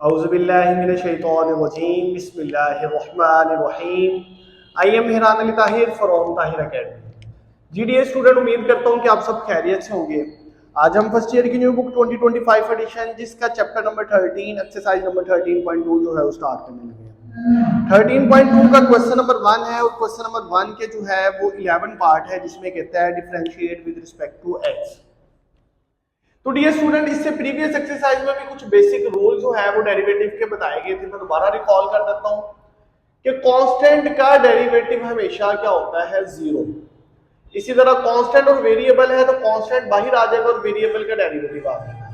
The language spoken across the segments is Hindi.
औज़ुबिल्लाहिमिनश्शैतानिर्रजीम बिस्मिल्लाहिर्रहमानिर्रहीम। I am Mehran Ali Tahir from Tahir academy. GDA student, उम्मीद करता हूँ कि आप सब खैरियत से होंगे। आज हम फर्स्ट ईयर की न्यू बुक 2025 एडिशन जिसका चैप्टर नंबर 13 एक्सरसाइज नंबर 13.2 जो है वो स्टार्ट करने लगे हैं। 13.2 का क्वेश्चन नंबर 1 है और क्वेश्चन नंबर 1 के जो है वो 11 पार्ट है जिसमें कहता है differentiate with respect to x. तो डियर स्टूडेंट, इससे प्रीवियस एक्सरसाइज में भी कुछ बेसिक रूल जो है वो डेरिवेटिव के बताए गए थे। मैं दोबारा रिकॉल कर देता हूं कि कांस्टेंट का डेरिवेटिव हमेशा क्या होता है, जीरो। इसी तरह कांस्टेंट और वेरिएबल है तो कांस्टेंट बाहर आ जाएगा और वेरिएबल का डेरिवेटिव आ जाएगा।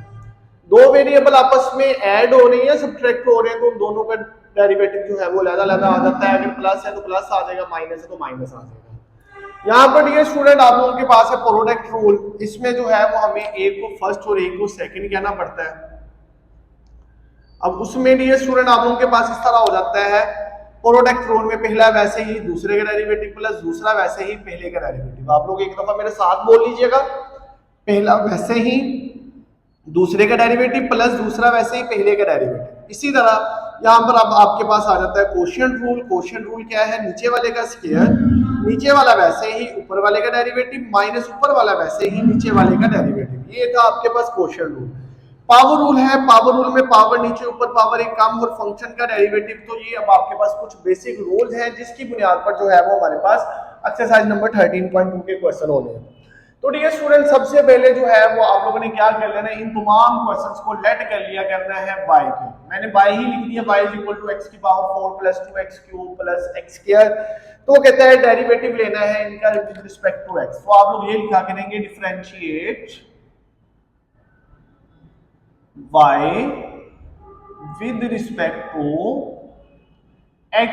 दो वेरिएबल आपस में ऐड हो रही है, सब्ट्रैक्ट हो रहे हैं, तो उन दोनों का डेरिवेटिव जो है वो अलग-अलग आ जाता है। अगर प्लस है तो प्लस आ जाएगा, माइनस है तो माइनस आ जाएगा। यहाँ पर डियर स्टूडेंट आप लोगों के पास है प्रोडक्ट रूल। इसमें जो है वो हमें एक को फर्स्ट और एक को सेकंड कहना पड़ता है। अब उसमें डियर स्टूडेंट आप लोगों के पास इस तरह हो जाता है, प्रोडक्ट रूल में पहला वैसे ही दूसरे का डेरिवेटिव प्लस दूसरा वैसे ही पहले का डेरिवेटिव। आप लोग एक दफा मेरे साथ बोल लीजिएगा, पहला वैसे ही दूसरे का डेरिवेटिव प्लस दूसरा वैसे ही पहले का डेरिवेटिव। इसी तरह यहाँ पर अब आपके पास आ जाता है कोशिएंट रूल। कोशिएंट रूल क्या है, नीचे वाले का स्क्वायर, नीचे वाला वैसे ही ऊपर वाले का डेरिवेटिव माइनस ऊपर वाला वैसे ही नीचे वाले का डेरिवेटिव। ये था आपके पास कोशिएंट रूल। पावर रूल है, पावर रूल में पावर नीचे ऊपर पावर एक कम और फंक्शन का डेरिवेटिव। तो ये अब आपके पास कुछ बेसिक रूल्स हैं जिसकी बुनियाद पर जो है वो हमारे पास एक्सरसाइज नंबर 13.2 के क्वेश्चन होने हैं। तो डियर स्टूडेंट, सबसे पहले जो है वो आप लोगों ने क्या कर लेना है, इन तमाम क्वेश्चंस को लेट कर लिया करना है y के। मैंने y ही लिख दिया, y is equal to x की power 4 plus 2x cube plus x square. तो कहता है डेरिवेटिव लेना है इनका विद रिस्पेक्ट टू x। तो आप लोग ये लिखा करेंगे differentiate y with respect to x।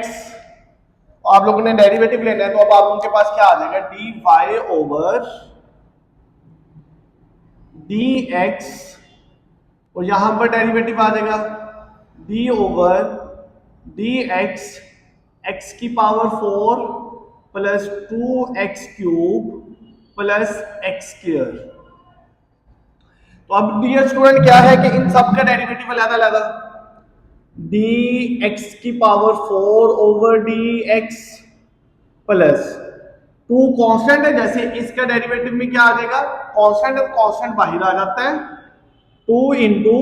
आप लोगों ने डेरिवेटिव लेना है तो अब आप लोगों के पास क्या आ जाएगा, dy ओवर dx और यहां पर डेरिवेटिव आ जाएगा d ओवर dx x की power 4 plus 2x cube plus x square. तो अब डियर स्टूडेंट क्या है कि इन सब का डेरिवेटिव अलग अलग, dx की power 4 over dx plus 2 constant है, जैसे इसका डेरिवेटिव में क्या आ जाएगा, कांस्टेंट है, कांस्टेंट बाहर आ जाता है, 2 into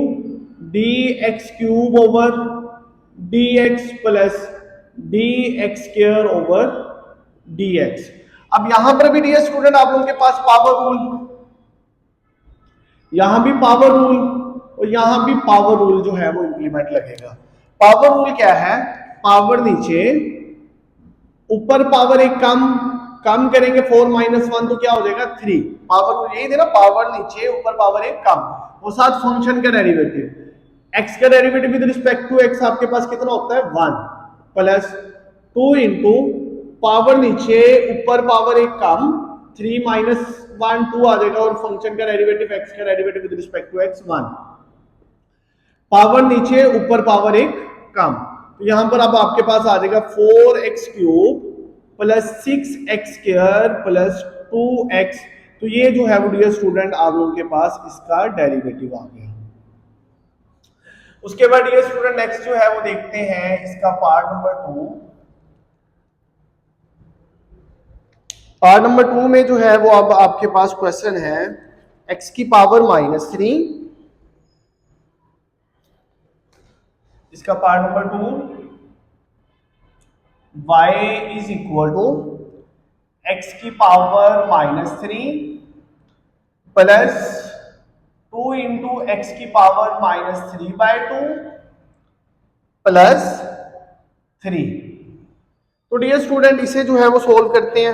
D x cube over D x plus D x square over D x. अब यहां पर भी डियर स्टूडेंट आप लोगों के पास पावर रूल, यहां भी पावर रूल और यहां भी पावर रूल जो है वो इंप्लीमेंट लगेगा। पावर रूल क्या है, पावर नीचे ऊपर पावर एक कम करेंगे 4 माइनस 1 तो क्या हो जाएगा 3। पावर रूल यही थे ना, पावर नीचे ऊपर पावर एक कम और साथ फंक्शन का डेरिवेटिव। x का derivative with respect to x आपके पास कितना होता है 1 प्लस 2 इंटू पावर नीचे ऊपर पावर एक कम 3 माइनस 1 2 आ जाएगा और फंक्शन का डेरिवेटिव x का derivative with respect to x 1। Power नीचे ऊपर पावर एक कम, तो यहां पर अब आपके पास आ जाएगा 4x cube plus 6x square plus 2x। तो ये जो है वो डियर स्टूडेंट आप लोगों के पास इसका डेरिवेटिव आ गया। उसके बाद डियर स्टूडेंट नेक्स्ट जो है वो देखते हैं इसका पार्ट नंबर 2। पार्ट नंबर 2 में जो है वो अब आपके पास क्वेश्चन है x की पावर -3, इसका part number 2 y is equal to x की पावर -3 प्लस 2 इंटू एक्स की पावर -3/2 प्लस 3। तो डियर स्टूडेंट इसे जो है वो सोल्व करते हैं।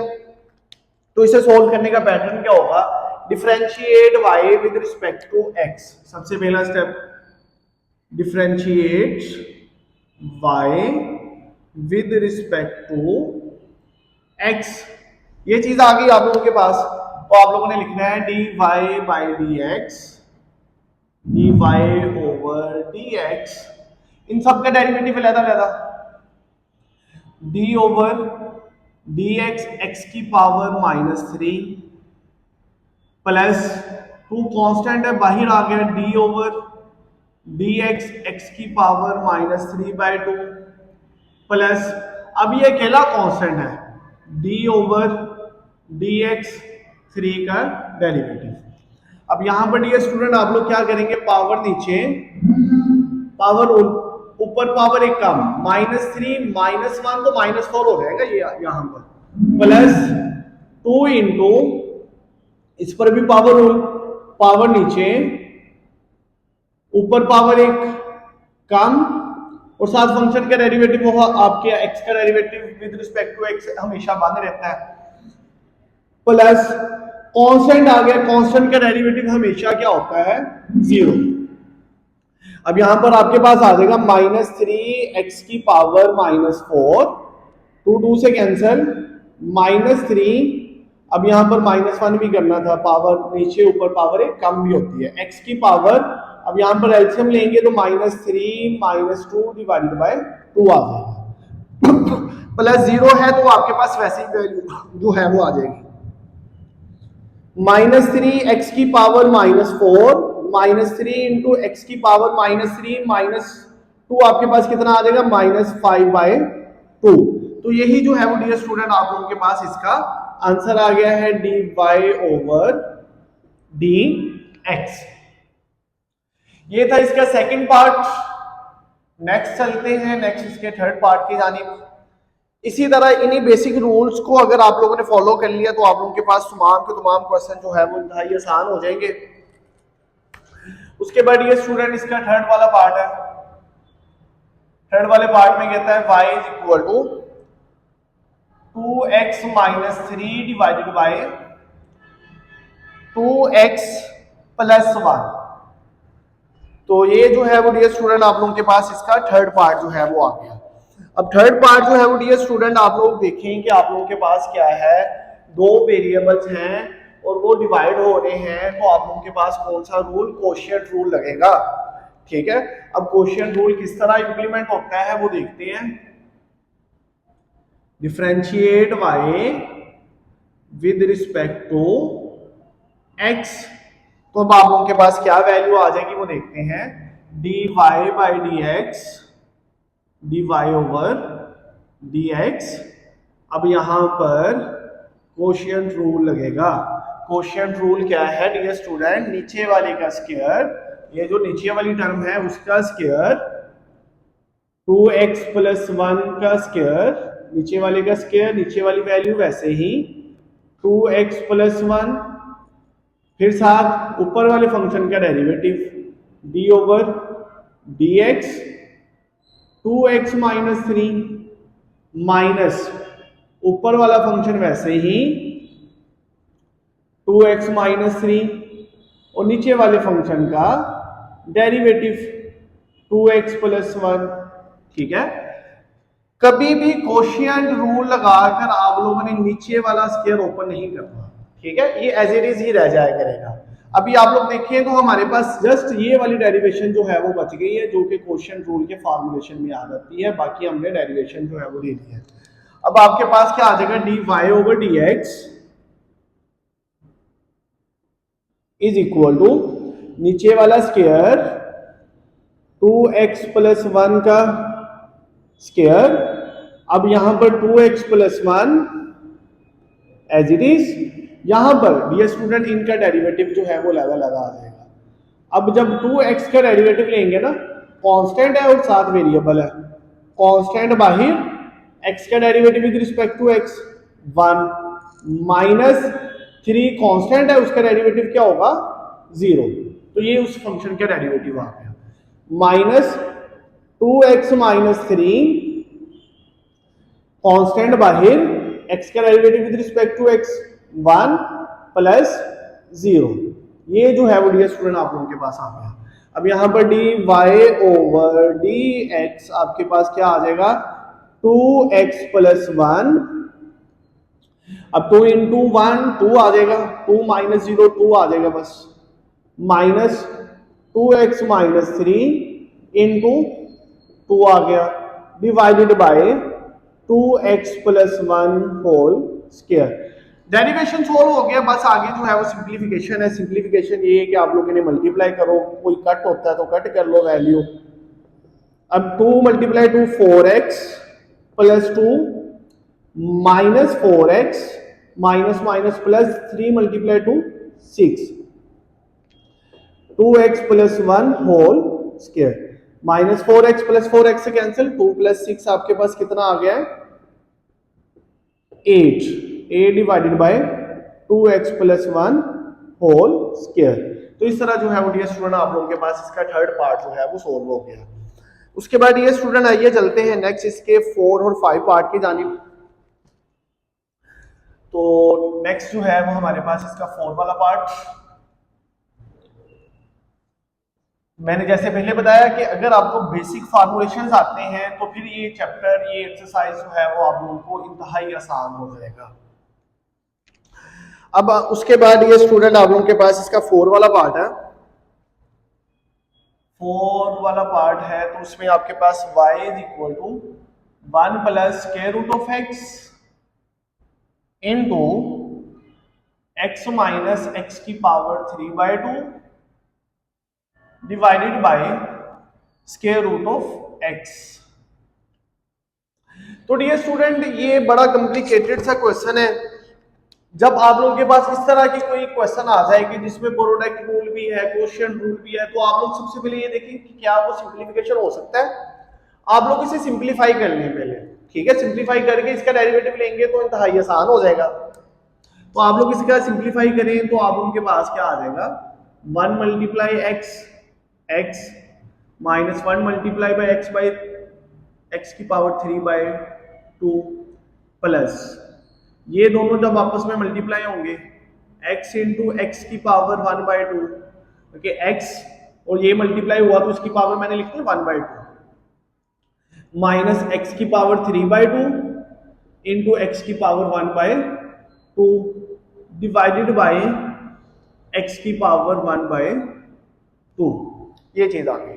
तो इसे सोल्व करने का पैटर्न क्या होगा, differentiate y with respect to x। सबसे पहला step differentiate y with respect to x। ये चीज आ गई आप लोगों के पास, तो आप लोगों ने लिखना है dy by dx, dy over dx। इन सब का डेरिवेटिव अलग, d ओवर dx x की पावर -3 प्लस 2 कांस्टेंट है बाहर आ गया d ओवर dx x की पावर -3/2 प्लस, अब ये अकेला कांस्टेंट है, d ओवर dx 3 का डेरिवेटिव। अब यहां पर डियर स्टूडेंट आप लोग क्या करेंगे, पावर नीचे, पावर ऊपर, पावर एक कम, -3 -1 तो -4 हो जाएगा ये यहां पर, प्लस 2 इंटू, इस पर भी पावर पावर नीचे, ऊपर पावर एक कम, और साथ फंक्शन का डेरिवेटिव होगा आपके x का derivative with respect to x हमेशा बंद रहता है, प्लस कांस्टेंट आ गया, कांस्टेंट का डेरिवेटिव हमेशा क्या होता है, 0। अब यहां पर आपके पास आ जाएगा -3 x की पावर -4, 2 से कैंसल, -3, अब यहां पर -1 भी करना था, पावर नीचे ऊपर पावर एक कम भी होती है, x की पावर, अब यहां पर एलसीएम लेंगे तो -3 -2 डिवाइडेड बाय 2 आ जाएगा, प्लस 0 है तो आपके पास वैसे ही वैल्यू जो है वो आ जाएगी, -3 x की पावर -4, -3 इंटू एक्स की पावर -3 -2 आपके पास कितना आ जाएगा, -5/2। तो यही जो है वो डियर स्टूडेंट आप लोगों के पास इसका आंसर आ गया है, dy ओवर dx। ये था इसका सेकंड पार्ट। नेक्स्ट चलते हैं, नेक्स्ट इसके थर्ड पार्ट की जानिब। इसी तरह इन्हीं बेसिक रूल्स को अगर आप लोगों ने फॉलो कर लिया तो आप लोगों के पास तमाम के तमाम क्वेश्चन जो है वो इंतहाई आसान हो जाएंगे। उसके बाद ये स्टूडेंट इसका थर्ड वाला पार्ट है। थर्ड वाले पार्ट में कहता है y is equal to 2x minus 3 divided by 2x plus 1। तो ये जो है वो डियर स्टूडेंट आप लोगों के पास इसका थर्ड पार्ट जो है वो आ गया। अब थर्ड पार्ट जो है वो डियर स्टूडेंट आप लोग देखें कि आप लोगों के पास क्या है, दो वेरिएबल्स हैं और वो डिवाइड हो रहे हैं, तो आप लोगों के पास कौन सा रूल, कोशिएंट रूल लगेगा। ठीक है, अब कोशिएंट रूल किस तरह इंप्लीमेंट होता है वो देखते हैं। Differentiate y with respect to x, तो अब आप लोगों के पास क्या वैल्यू आ जाएगी वो देखते हैं। dy by dx, dy over dx। अब यहां पर कोशिएंट रूल लगेगा। कोशिएंट रूल क्या है डियर स्टूडेंट, नीचे वाले का स्क्वायर, ये जो नीचे वाली टर्म है उसका स्क्वायर, 2x प्लस 1 का स्क्वायर, नीचे वाले का स्क्वायर, नीचे वाली वैल्यू वैसे ही 2x प्लस 1, फिर साथ ऊपर वाले फंक्शन का derivative d over dx, 2x minus 3 minus ऊपर वाला फंक्शन वैसे ही 2x माइनस 3 और नीचे वाले फंक्शन का डेरिवेटिव 2x प्लस 1। ठीक है, कभी भी कोशिएंट रूल लगाकर आप लोगों ने नीचे वाला स्क्वायर ओपन नहीं करना। ठीक है, ये एज इट इज ही रह जाया करेगा। अभी आप लोग देखिए तो हमारे पास जस्ट ये वाली डेरिवेशन जो है वो बच गई है, जो कि कोशिएंट रूल के फॉर्मुलेशन में आ जाती है, बाकी हमने डेरिवेशन जो है वो ले ली है। अब आपके पास क्या आ जाएगा, dy over dx is equal to नीचे वाला स्क्वायर 2x प्लस 1 का स्क्वायर, अब यहां पर 2x plus 1 as it is, यहां पर डियर स्टूडेंट इनका डेरिवेटिव जो है वो लेवल लगा आ जाएगा। अब जब 2x का डेरिवेटिव लेंगे ना, कांस्टेंट है और साथ वेरिएबल है, कांस्टेंट बाहर, x का derivative with respect to x 1, minus 3 constant है, उसका डेरिवेटिव क्या होगा, 0। तो ये उस फंक्शन का डेरिवेटिव आ गया, माइनस 2x माइनस 3 कांस्टेंट बाहर, x का derivative with respect to x 1 plus 0। ये जो है वो डियर स्टूडेंट आप लोगों के पास आ गया। अब यहां पर dy ओवर dx आपके पास क्या आ जाएगा, 2x प्लस 1, अब 2 इंटू 1 2 आ जाएगा, 2 माइनस 0 2 आ जाएगा बस, माइनस 2x माइनस 3 इंटू 2 आ गया, divided by 2x plus 1 whole square. Derivation solve हो गया, बस आगे जो है वो सिंप्लीफिकेशन है। सिंप्लीफिकेशन ये है कि आप लोगों ने मल्टीप्लाई करो, कोई कट होता है तो कट कर लो वैल्यू। अब 2 multiply to 4x plus 2 minus 4x minus minus plus 3 multiply to 6 2x plus 1 whole square minus 4x plus 4x से कैंसिल 2 प्लस 6 आपके पास कितना आ गया है 8 a divided by 2x plus 1 whole square. तो इस तरह जो है वो डियर स्टूडेंट आप लोगों के पास इसका थर्ड पार्ट जो है वो सोल्व हो गया। उसके बाद डियर स्टूडेंट आइए चलते हैं नेक्स्ट इसके 4 और 5 पार्ट की जानिब। तो नेक्स्ट जो है वो हमारे पास इसका 4 वाला पार्ट। मैंने जैसे पहले बताया कि अगर आपको बेसिक फार्मूलेशंस आते हैं तो फिर ये चैप्टर ये एक्सरसाइज जो है वो आप लोगों को इंतहाई आसान हो जाएगा। अब उसके बाद ये स्टूडेंट आप लोगों के पास इसका 4 वाला पार्ट है। 4 वाला पार्ट है तो उसमें आपके पास y is equal to 1 plus square root of x into x minus x की power 3/2 divided by square root of x। तो डियर स्टूडेंट ये बड़ा कॉम्प्लिकेटेड सा क्वेश्चन है। जब आप लोगों के पास इस तरह की कोई क्वेश्चन आ जाए कि जिसमें प्रोडक्ट रूल भी है, क्वोशिएंट रूल भी है, तो आप लोग सबसे पहले ये देखें कि क्या वो सिंप्लीफिकेशन हो सकता है। आप लोग इसे सिंप्लीफाई कर लें पहले, ठीक है। सिंप्लीफाई करके इसका डेरिवेटिव लेंगे तो इंतहाई आसान हो जाएगा। तो आप लोग इसका सिंप्लीफाई करें तो आप लोगों के पास क्या आ जाएगा 1 multiply x minus 1 multiply by x की पावर 3/2 प्लस ये दोनों जब आपस में मल्टीप्लाई होंगे x इंटू एक्स की पावर 1/2, ओके x और ये मल्टीप्लाई हुआ तो इसकी पावर मैंने लिख दी 1/2 माइनस x की पावर 3/2 इंटू एक्स की पावर 1/2 डिवाइडेड बाय x की पावर 1/2। ये चीज आ गई।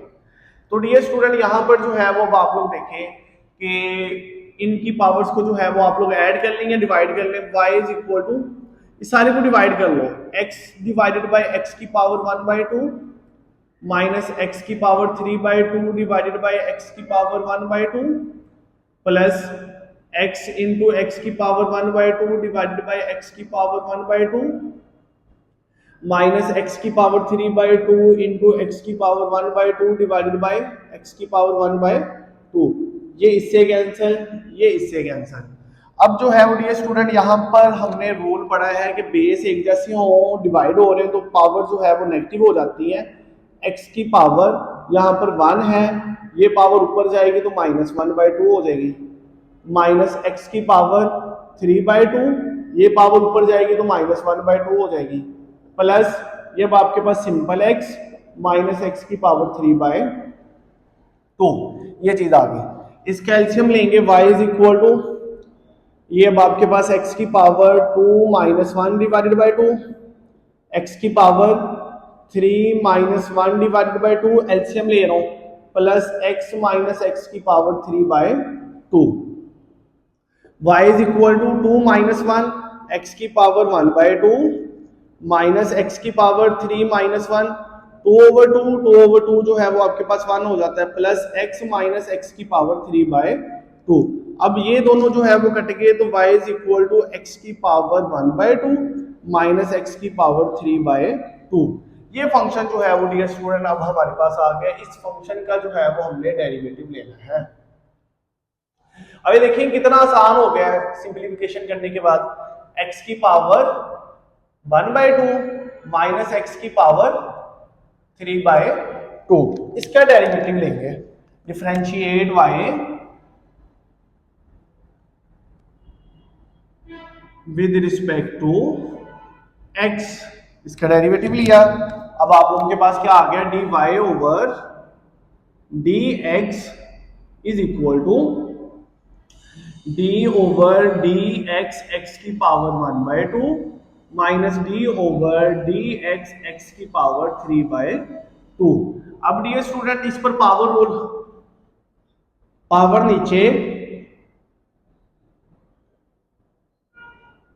तो डियर स्टूडेंट यहाँ पर जो है वो आप लोग देखें कि इनकी पावर्स को जो है वो आप लोग ऐड कर लेंगे, डिवाइड कर लेंगे। y इज इक्वल टू इस सारे को डिवाइड कर लो, x डिवाइडेड बाय x की पावर 1/2 माइनस x की पावर 3/2 डिवाइडेड बाय x की power 1/2 plus x into x की पावर 1/2 डिवाइडेड बाय x की पावर 1/2 माइनस x की पावर 3/2 इंटू एक्स की पावर 1/2 डिवाइडेड बाय x की पावर 1/2। ये इससे कैंसिल, ये इससे कैंसिल। अब जो है वो डियर स्टूडेंट यहाँ पर हमने रूल पढ़ा है कि बेस एक जैसे हो, डिवाइड हो रहे हैं तो पावर जो है वो नेगेटिव हो जाती है। x की पावर यहाँ पर 1 है, ये पावर ऊपर जाएगी तो माइनस 1/2 हो जाएगी। माइनस x की पावर 3/2 ये पावर ऊपर जाएगी तो माइनस 1/2 हो जाएगी। प्लस ये आपके पास सिंपल x माइनस एक्स की पावर 3/2। ये चीज आ गई। इसका एलसीएम लेंगे y इज इक्वल टू ये अब आपके पास x की power 2 minus 1 divided by 2 x की power 3 minus 1 divided by 2 LCM ले रहा हूं प्लस x माइनस एक्स की power 3/2। y is equal to 2 minus 1 x की पावर 1/2 माइनस x की पावर 3 माइनस 1 2/2 जो है वो आपके पास 1 हो जाता है प्लस x माइनस एक्स की पावर 3/2। अब ये दोनों जो है वो कट गए तो y is equal to x की पावर 1/2 माइनस एक्स की पावर 3/2। ये फंक्शन जो है वो डियर स्टूडेंट अब हमारे पास आ गया। इस फंक्शन का जो है वो हमने डेरिवेटिव लेना है। अभी देखिए कितना आसान हो गया है सिंप्लीफिकेशन करने के बाद। x की पावर 1/2 माइनस एक्स की पावर 3/2 इसका डेरिवेटिव लेंगे। Differentiate y with respect to x, इसका डेरिवेटिव लिया। अब आप लोगों के पास क्या आ गया dy over dx is equal to d over dx x की power 1/2 minus d over dx x की पावर 3/2। अब डियर स्टूडेंट इस पर पावर रोल, पावर नीचे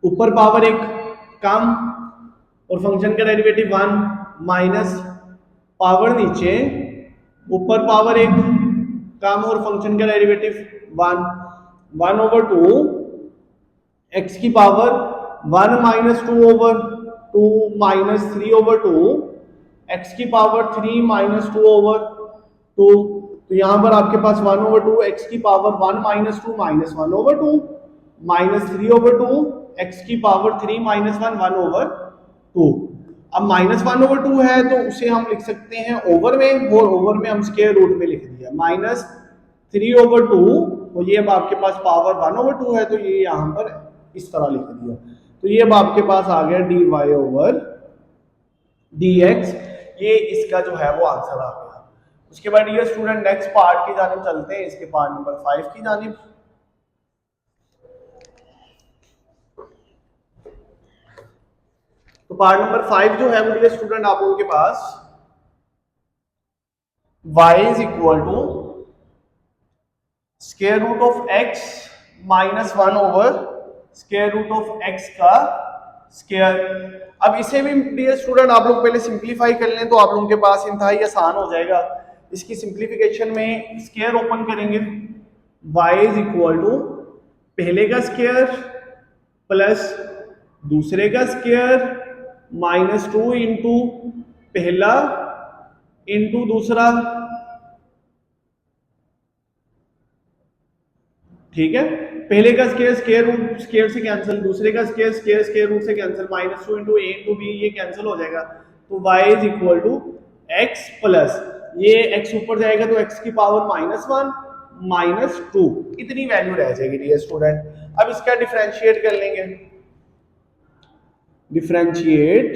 ऊपर पावर एक कम और फंक्शन का डेरिवेटिव 1 माइनस पावर नीचे ऊपर पावर एक कम और फंक्शन का डेरिवेटिव 1 1/2 एक्स की पावर 1 माइनस 2/2 माइनस 3/2 एक्स की पावर 3 माइनस 2/2। तो यहां पर आपके पास 1/2 एक्स की power 1 minus 2 minus 1/2 minus 3/2 x की पावर 3 माइनस 1 1/2। अब माइनस 1/2 है तो उसे हम लिख सकते हैं ओवर में, और ओवर में हम स्क्वायर रूट में लिख दिया माइनस 3/2। तो ये अब आपके पास पावर 1/2 है तो ये यहां पर इस तरह लिख दिया। तो ये अब आपके पास आ गया dy ओवर dx, ये इसका जो है वो आंसर आ गया। उसके बाद ये स्टूडेंट नेक्स्ट पार्ट की जानिब चलते हैं, इसके पार्ट नंबर 5 की जानिब। तो पार्ट नंबर 5 जो है वो ये स्टूडेंट आप लोगों के पास y is equal to square root of x minus 1 over square root of x का स्क्वायर। अब इसे भी डियर स्टूडेंट आप लोग पहले सिंप्लीफाई कर लें तो आप लोगों के पास इंतहाई आसान हो जाएगा। इसकी सिंप्लीफिकेशन में स्क्वायर ओपन करेंगे, y इज इक्वल टू पहले का स्क्वायर प्लस दूसरे का स्क्वायर माइनस 2 इंटू पहला इंटू दूसरा, ठीक है। पहले का स्क्वायर स्क्वायर रूट स्क्वायर से कैंसिल, दूसरे का स्क्वायर स्क्वायर स्क्वायर रूट से cancel, minus 2 into a into b ये कैंसिल हो जाएगा। तो y is equal to x plus ये x ऊपर जाएगा तो x की पावर माइनस 1 माइनस 2 इतनी वैल्यू रह जाएगी डियर स्टूडेंट। अब इसका डिफरेंशिएट कर लेंगे, differentiate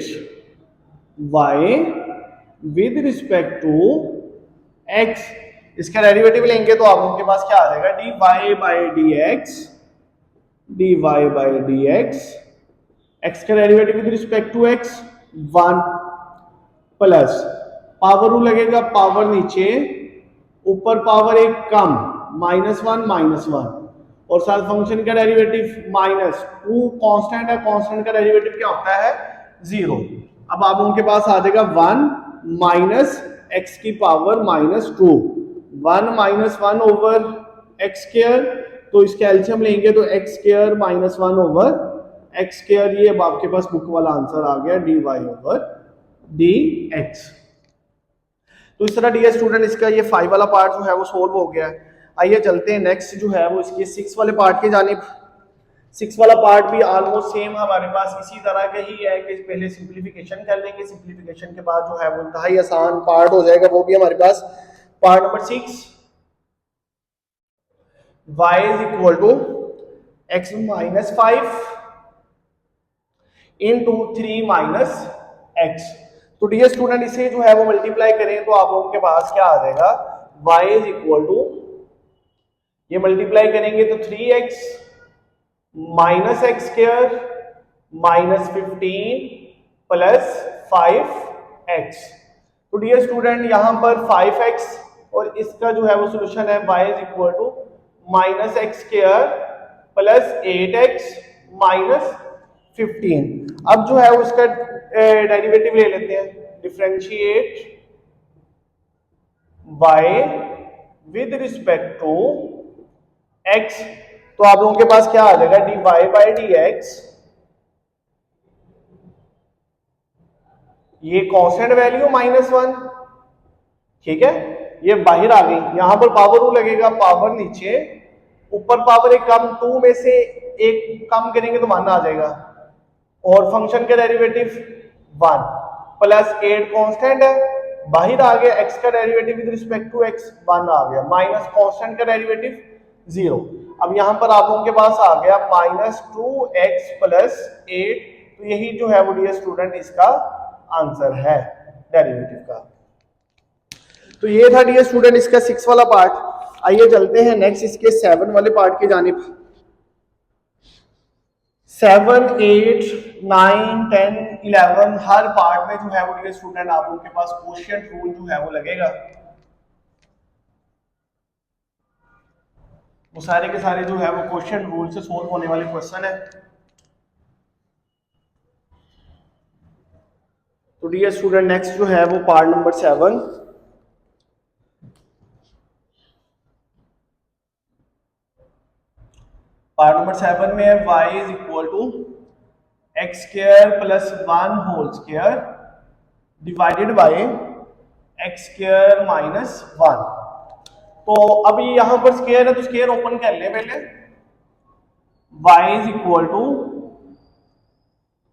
y with respect to x, इसका डेरिवेटिव लेंगे तो आप लोगों के पास क्या आ जाएगा dy by d x, x का derivative with respect to x 1 plus power rule लगेगा, पावर नीचे ऊपर पावर एक कम माइनस 1 और साथ फंक्शन का डेरिवेटिव माइनस 2 कांस्टेंट है, कांस्टेंट का डेरिवेटिव क्या होता है 0। अब आप लोगों के पास आ जाएगा 1 माइनस एक्स की power minus 2 1 minus 1 over x square, तो इसका एलसीएम लेंगे तो x square minus 1 over x square, ये अब आपके पास बुक वाला आंसर आ गया dy ओवर dx। तो इस तरह डियर स्टूडेंट इसका ये 5 वाला पार्ट जो है वो सोल्व हो गया है। आइए चलते हैं नेक्स्ट जो है वो इसके 6 वाले पार्ट की जानिब। 6 वाला पार्ट भी ऑलमोस्ट सेम हमारे पास इसी तरह का ही है कि पहले सिंप्लीफिकेशन कर लेंगे, सिंप्लीफिकेशन के बाद जो है वो इंतहाई आसान पार्ट हो जाएगा। वो भी हमारे पास part number 6 y is equal to x minus 5 into 3 minus x। तो डियर स्टूडेंट इसे जो है वो मल्टीप्लाई करें तो आप लोगों के पास क्या आ जाएगा y इज इक्वल टू, ये मल्टीप्लाई करेंगे तो 3x minus x square minus 15 plus 5x। तो डियर स्टूडेंट यहां पर 5x और इसका जो है वो सोल्यूशन है y is equal to minus x square plus 8x minus 15। अब जो है उसका डेरिवेटिव ले लेते हैं, differentiate y with respect to x, तो आप लोगों के पास क्या आ जाएगा dy बाई dx, ये कांस्टेंट वैल्यू माइनस 1, ठीक है, ये बाहर आ गई। यहां पर पावर रूल लगेगा, पावर नीचे ऊपर पावर एक कम 2 में से एक कम करेंगे तो 1 आ जाएगा और फंक्शन का डेरिवेटिव 1 प्लस 8 कांस्टेंट है, बाहर आ गया x का derivative with respect to x 1 आ गया माइनस कांस्टेंट का डेरिवेटिव 0। अब यहां पर आप लोगों के पास आ गया माइनस 2x प्लस 8, तो यही जो है वो डियर स्टूडेंट इसका आंसर है डेरिवेटिव का। तो ये था डियर स्टूडेंट इसका 6 वाला पार्ट। आइए चलते हैं नेक्स्ट इसके 7 वाले पार्ट की जानिब। 7, 8, 9, 10, 11 हर पार्ट में जो है वो डियर स्टूडेंट आप लोगों के पास क्वोशिएंट रूल जो है वो लगेगा। वो सारे के सारे जो है वो क्वोशिएंट रूल से सोल्व होने वाले क्वेश्चन है। तो डियर स्टूडेंट नेक्स्ट जो है वो पार्ट नंबर 7। पार्ट नंबर 7 में है y is equal to x square plus 1 whole square divided by x square minus 1। तो अभी यहां पर स्क्वायर है तो स्क्वायर ओपन कर ले पहले। y इज इक्वल टू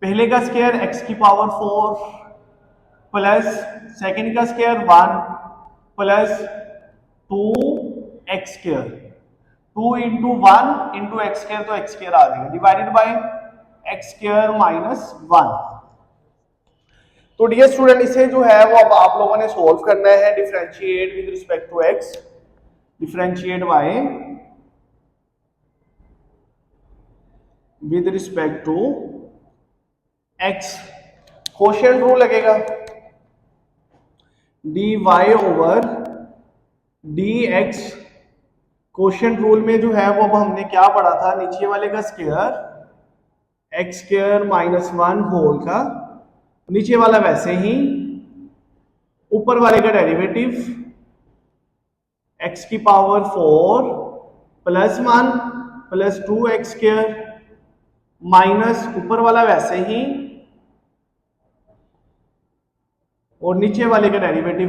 पहले का स्क्वायर x की पावर 4 प्लस सेकेंड का square 1 plus 2x square, 2 into 1 into x square तो एक्स स्क्वायर आ जाएगा divided by x square minus 1। तो डियर स्टूडेंट इसे जो है वो अब आप लोगों ने सोल्व करना है, differentiate with respect to x, differentiate y with respect to x। Quotient rule लगेगा dy over dx। Quotient rule में जो है वो अब हमने क्या पढ़ा था, नीचे वाले का square x square minus 1 whole का नीचे वाला वैसे ही, ऊपर वाले का डेरिवेटिव एक्स की power 4 plus 1 plus 2x square minus ऊपर वाला वैसे ही और नीचे वाले का derivative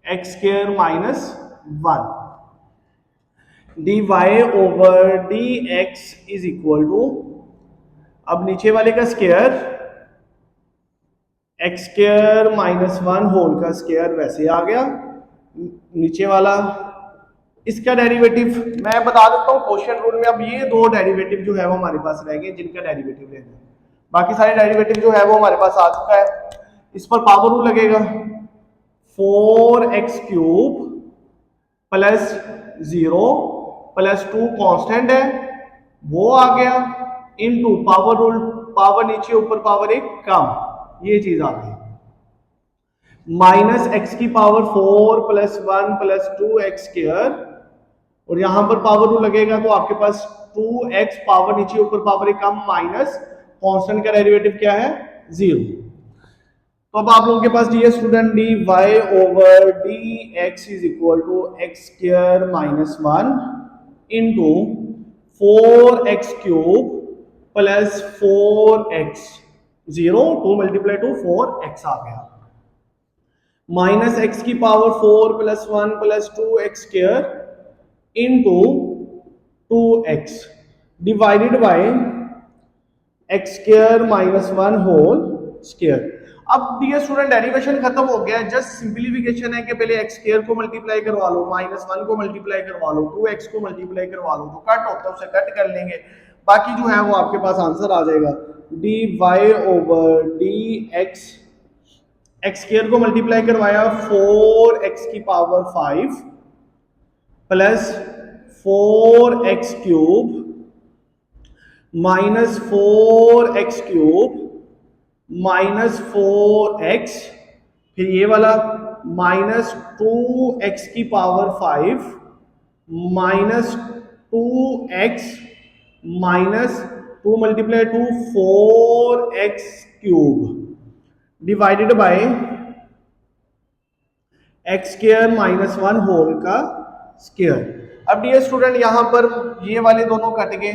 x square minus 1। dy over dx is equal to, अब नीचे वाले का square x square minus 1 whole का स्क्वायर वैसे आ गया, नीचे वाला इसका डेरिवेटिव मैं बता देता हूँ क्वोशिएंट रूल में। अब ये दो डेरिवेटिव जो है वो हमारे पास रह गए जिनका डेरिवेटिव लेना है, बाकी सारे डेरिवेटिव जो है वो हमारे पास आ चुका है। इस पर पावर रूल लगेगा 4x cube plus 0 plus 2 constant है वो आ गया, इनटू पावर रूल, पावर नीचे ऊपर पावर एक कम, ये चीज आ गई माइनस एक्स की power 4 plus 1 plus 2x square, और यहां पर पावर रूल लगेगा तो आपके पास 2x पावर नीचे ऊपर पावर एक कम माइनस कांस्टेंट का डेरिवेटिव क्या है 0। तो अब आप लोगों के पास dear student dy over dx is equal to x square minus 1 into 4x cube plus 4x 0 2 multiply to 4x आ गया, माइनस एक्स की power 4 plus 1 plus 2x square into 2x divided by x square minus 1 whole square. अब डियर स्टूडेंट डेरिवेशन खत्म हो गया, जस्ट सिंपलीफिकेशन है कि पहले एक्स स्क्वायर को मल्टीप्लाई करवा लो, माइनस 1 को मल्टीप्लाई करवा लो, 2x को मल्टीप्लाई करवा लो, जो कट होता है उसे कट कर लेंगे, बाकी जो है वो आपके पास आंसर आ जाएगा dy over dx। X square को मल्टीप्लाई करवाया 4x की power 5 plus 4x cube minus 4x cube minus 4x, फिर ये वाला माइनस 2x की power 5 minus 2x minus 2 multiply to 4x cube divided by x square minus 1 whole का स्क्वायर। अब डियर स्टूडेंट यहां पर ये वाले दोनों कट गए,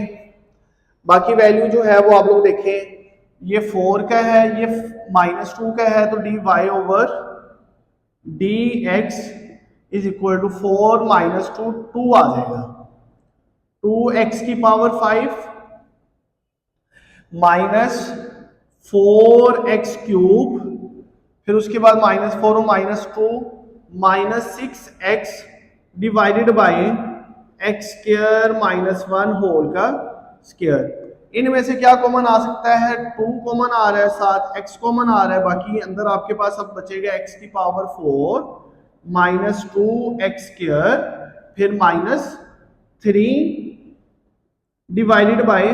बाकी वैल्यू जो है वो आप लोग देखें, ये 4 का है ये माइनस 2 का है, तो dy over dx is equal to 4 minus 2 2 आ जाएगा, 2x की पावर 5 माइनस 4x क्यूब, फिर उसके बाद माइनस 4 और minus 2 minus 6x divided by x square minus 1 whole का स्क्वायर। इनमें से क्या कॉमन आ सकता है, 2 कॉमन आ रहा है, साथ x कॉमन आ रहा है, बाकी अंदर आपके पास अब बचेगा x की पावर 4 माइनस 2x स्क्वायर फिर minus 3 divided by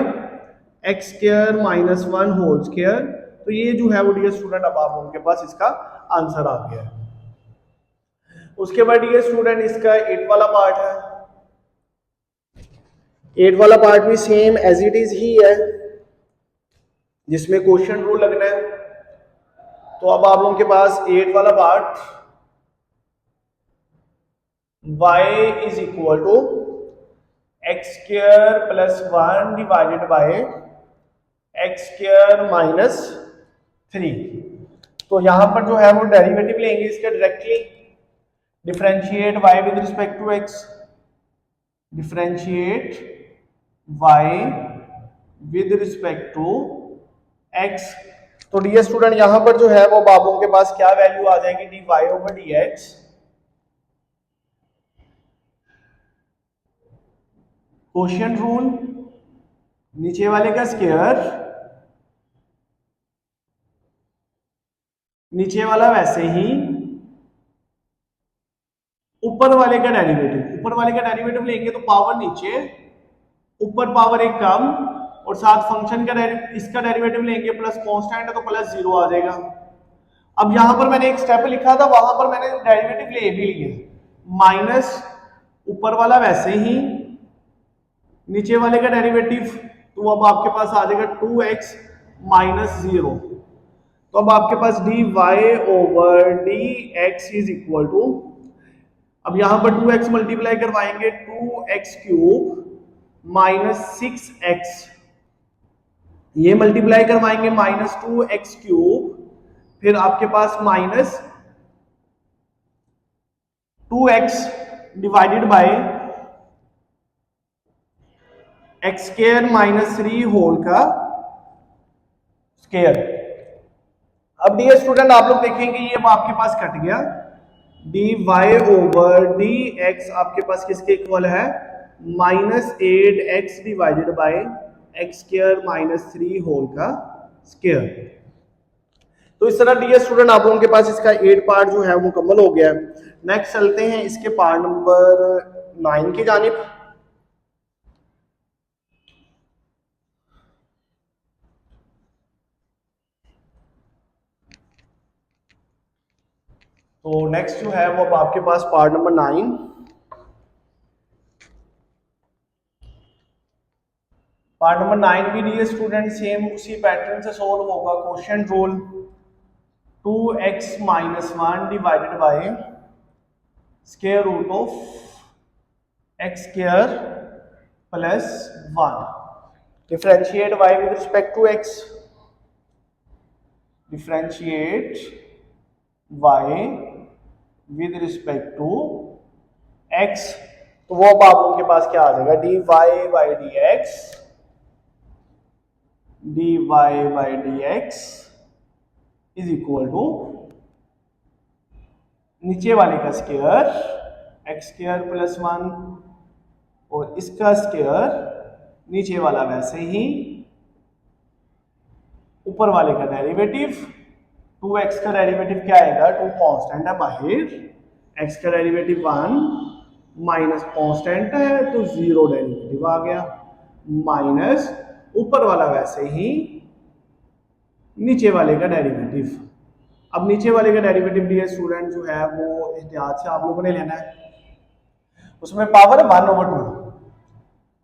x square minus 1 whole square. तो ये जो है वो डियर स्टूडेंट अब आप लोगों के पास इसका आंसर आ गया है। उसके बाद डियर स्टूडेंट इसका 8 वाला पार्ट है, 8 वाला पार्ट भी सेम एज इट इज ही है, जिसमें क्वोशिएंट रूल लगना है। तो अब आप लोगों के पास 8 वाला part, y is equal to x square plus 1 divided by x square minus 3। तो यहां पर जो है वो डेरिवेटिव लेंगे इसका directly, differentiate y with respect to x, differentiate y with respect to x। तो डियर स्टूडेंट यहां पर जो है वो बाबू के पास क्या वैल्यू आ जाएगी, dy over dx, quotient rule, नीचे वाले का स्क्वायर, नीचे वाला वैसे ही, ऊपर वाले का डेरिवेटिव, ऊपर वाले का डेरिवेटिव लेंगे तो पावर नीचे, ऊपर पावर एक कम, और साथ फंक्शन का इसका डेरिवेटिव लेंगे प्लस कांस्टेंट है तो प्लस 0 आ जाएगा। अब यहां पर मैंने एक स्टेप लिखा था, वहां पर मैंने डेरिवेटिव ले भी लिया, माइनस ऊपर वाला वैसे ही, नीचे वाले का डेरिवेटिव, तो अब आपके पास आ जाएगा 2x माइनस 0। तो अब आपके पास dy over dx is equal to, अब यहां पर 2x मल्टीप्लाई करवाएंगे, 2x क्यूब माइनस 6x, ये मल्टीप्लाई करवाएंगे माइनस 2x क्यूब, फिर आपके पास minus 2x divided by x square minus 3 whole का स्क्वायर। अब डियर स्टूडेंट आप लोग देखेंगे ये आपके पास कट गया, dy ओवर dx आपके पास किसके इक्वल है, minus 8x divided by x square minus 3 whole का स्क्वायर। तो इस तरह डियर स्टूडेंट आप लोगों के पास इसका 8 पार्ट जो है वो मुकम्मल हो गया है। नेक्स्ट चलते हैं इसके पार्ट नंबर 9 की जानिब। तो नेक्स्ट जो है वो अब आपके पास पार्ट नंबर 9। पार्ट नंबर 9 भी डियर स्टूडेंट सेम उसी पैटर्न से सोल्व होगा, quotient rule, 2x minus 1 divided by square root of x square plus 1, differentiate y with respect to x, differentiate y with respect to x। तो वो अब आप लोगों के पास क्या आ जाएगा, dy by dx, dy by dx is equal to नीचे वाले का स्क्वायर एक्स स्क्वायर प्लस 1 और इसका स्क्वायर नीचे वाला वैसे ही, ऊपर वाले का डेरिवेटिव, 2x का डेरिवेटिव क्या आएगा, 2 कांस्टेंट है बाहर, x का डेरिवेटिव 1 माइनस कांस्टेंट है तो 0 डेरिवेटिव आ गया, माइनस ऊपर वाला वैसे ही, नीचे वाले का डेरिवेटिव। अब नीचे वाले का डेरिवेटिव डियर स्टूडेंट जो है वो एहतियात से आप लोगों ने लेना है, उसमें पावर 1/2,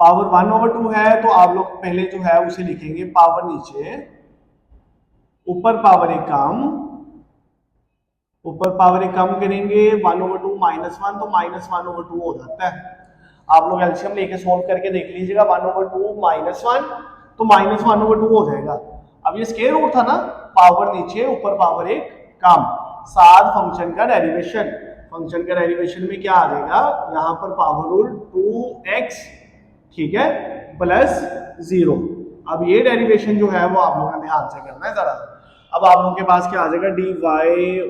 पावर 1/2 है तो आप लोग पहले जो है उसे लिखेंगे पावर नीचे, ऊपर पावर एक कम, ऊपर पावर एक कम करेंगे 1/2 माइनस 1 तो माइनस 1/2 हो जाता है। आप लोग एलसीएम लेके सोल्व करके देख लीजिएगा, 1/2 माइनस 1 तो माइनस 1/2 हो जाएगा। अब ये स्क्वायर रूट था ना, पावर नीचे ऊपर पावर एक कम, साथ फंक्शन का डेरिवेशन, फंक्शन का डेरिवेशन में क्या आ जाएगा, यहाँ पर पावर रूल 2x, ठीक है, प्लस 0। अब ये डेरिवेशन जो है वो आप लोगों ने ध्यान से करना है जरा। अब आप लोगों के पास क्या आ जाएगा, dy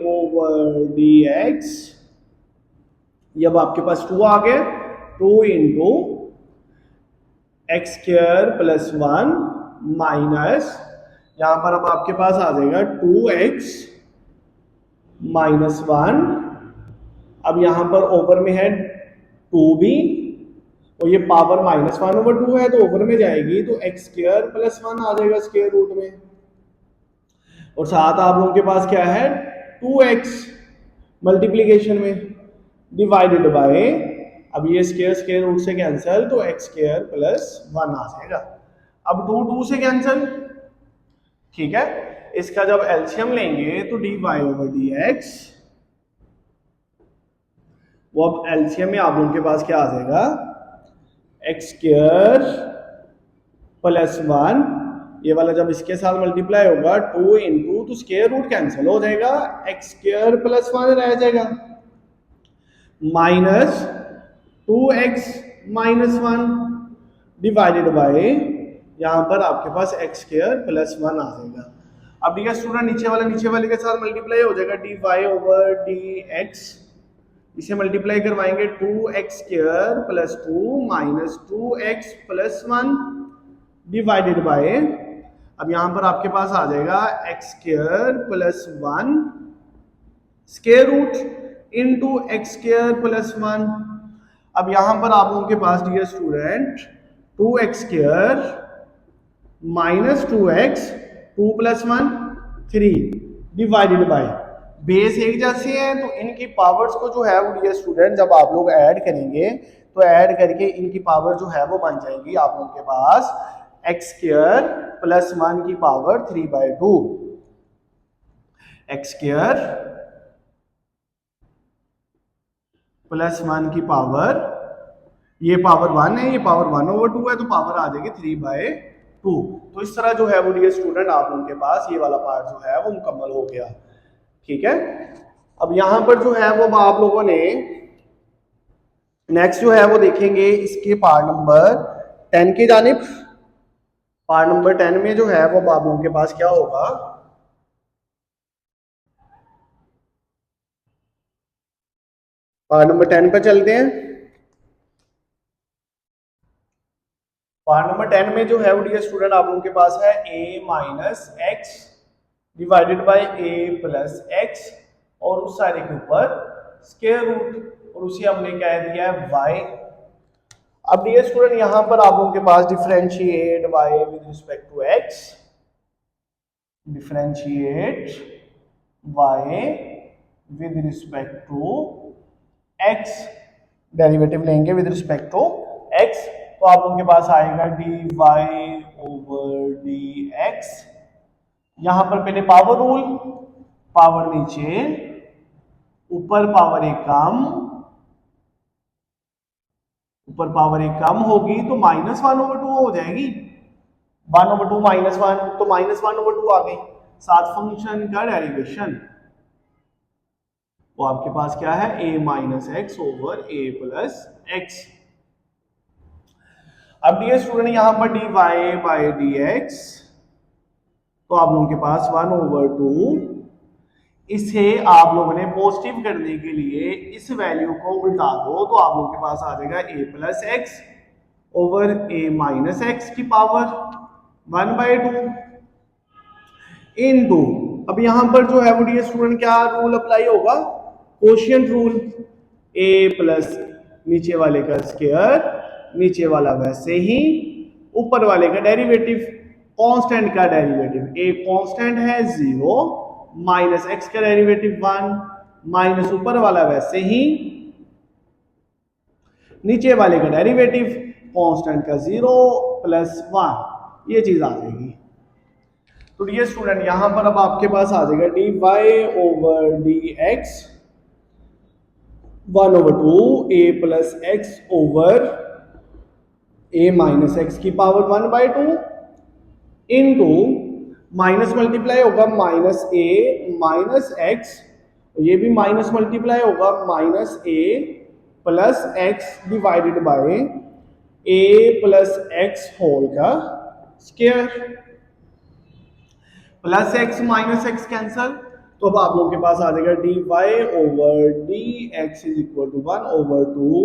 ओवर dx, ये अब आपके पास 2 आ गए, 2 into x square plus 1 minus, यहां पर अब आपके पास आ जाएगा 2x माइनस 1, अब यहां पर ओवर में है 2b और ये पावर माइनस 1/2 है तो ओवर में जाएगी तो एक्स स्क्वायर प्लस 1 आ जाएगा स्क्वायर रूट में, और साथ आप लोगों के पास क्या है 2x मल्टीप्लीकेशन में डिवाइडेड बाय, अब ये स्क्वायर स्क्वायर रूट से कैंसिल तो एक्स स्क्वायर प्लस 1 आ जाएगा। अब 2 2 से कैंसिल, ठीक है, इसका जब एलसीएम लेंगे तो D Y over D X, वो अब एलसीएम में आप लोगों के पास क्या आ जाएगा, एक्स स्क्वायर प्लस 1, ये वाला जब इसके साथ मल्टीप्लाई होगा 2 इंटू, तो स्क्वायर रूट कैंसिल हो जाएगा, एक्स स्क्वायर प्लस 1 रह जाएगा, minus 2x minus 1 divided bye, यहां पर आपके पास एक्स स्क्वायर प्लस 1 आ जाएगा। अब डियर स्टूडेंट नीचे वाले के साथ मल्टीप्लाई हो जाएगा, D Y over D X, इसे मल्टीप्लाई करवाएंगे 2x square plus 2 minus 2x plus 1 divided by, अब यहां पर आपके पास आ जाएगा x square plus 1 square root into x square plus 1। अब यहां पर आप लोगों के पास dear student 2x square minus 2x 2 plus 1 3 divided by, base एक जैसे हैं तो इनकी पावर्स को जो है वो डियर स्टूडेंट जब आप लोग ऐड करेंगे तो ऐड करके इनकी पावर जो है वो बन जाएगी आप लोगों के पास एक्स स्क्वायर प्लस 1 की पावर 3/2, एक्स स्क्वायर प्लस 1 की पावर, ये पावर 1 है, ये पावर 1/2 है, तो पावर आ जाएगी 3/2। तो इस तरह जो है वो डियर स्टूडेंट आप लोगों के पास ये वाला पार्ट जो है वो मुकम्मल हो गया। ठीक है, अब यहां पर जो है वो आप लोगों ने नेक्स्ट जो है वो देखेंगे इसके पार्ट नंबर 10 की जानिब। पार्ट नंबर 10 में जो है वो आप लोगों के पास क्या होगा, पार्ट नंबर 10 पर चलते हैं। पार्ट नंबर 10 में जो है वो डियर स्टूडेंट आप लोगों के पास है a minus x divided by a plus x और उस सारे के ऊपर स्क्वायर रूट और उसे हमने कह दिया है y। अब डियर स्टूडेंट यहां पर आप लोगों के पास differentiate y with respect to x, differentiate y with respect to x, derivative लेंगे विद रिस्पेक्ट टू x, तो आप लोगों के पास आएगा dy ओवर dx। यहां पर पहले पावर रूल, पावर नीचे ऊपर पावर एक कम, ऊपर पावर एक कम होगी तो -1/2 हो जाएगी, 1/2 -1 तो -1/2 आ गई, साथ फंक्शन का डेरिवेशन, तो आपके पास क्या है a minus x over a plus x. अब डियर स्टूडेंट यहां पर dy बाय dx, तो आप लोगों के पास 1/2, इसे आप लोगों ने पॉजिटिव करने के लिए इस वैल्यू को उल्टा दो तो आप लोगों के पास आ जाएगा a plus x over a minus x की पावर 1/2 इनटू, अब यहां पर जो है वो डियर स्टूडेंट क्या रूल अप्लाई होगा, कोशिएंट रूल, a प्लस नीचे वाले का स्क्वायर, नीचे वाला वैसे ही, ऊपर वाले का डेरिवेटिव, कांस्टेंट का डेरिवेटिव, a कांस्टेंट है 0 माइनस एक्स का डेरिवेटिव 1 माइनस ऊपर वाला वैसे ही, नीचे वाले का डेरिवेटिव कांस्टेंट का 0 प्लस 1, ये चीज आ जाएगी। तो डियर स्टूडेंट यहां पर अब आपके पास आ जाएगा dy over dx 1/2 a plus x over a minus x की पावर 1/2 इनटू, माइनस मल्टीप्लाई होगा माइनस a माइनस एक्स, ये भी माइनस मल्टीप्लाई होगा minus a plus x divided by a plus x whole का square, plus x minus x cancel, तो अब आप लोगों के पास आ जाएगा dy over dx is equal to 1/2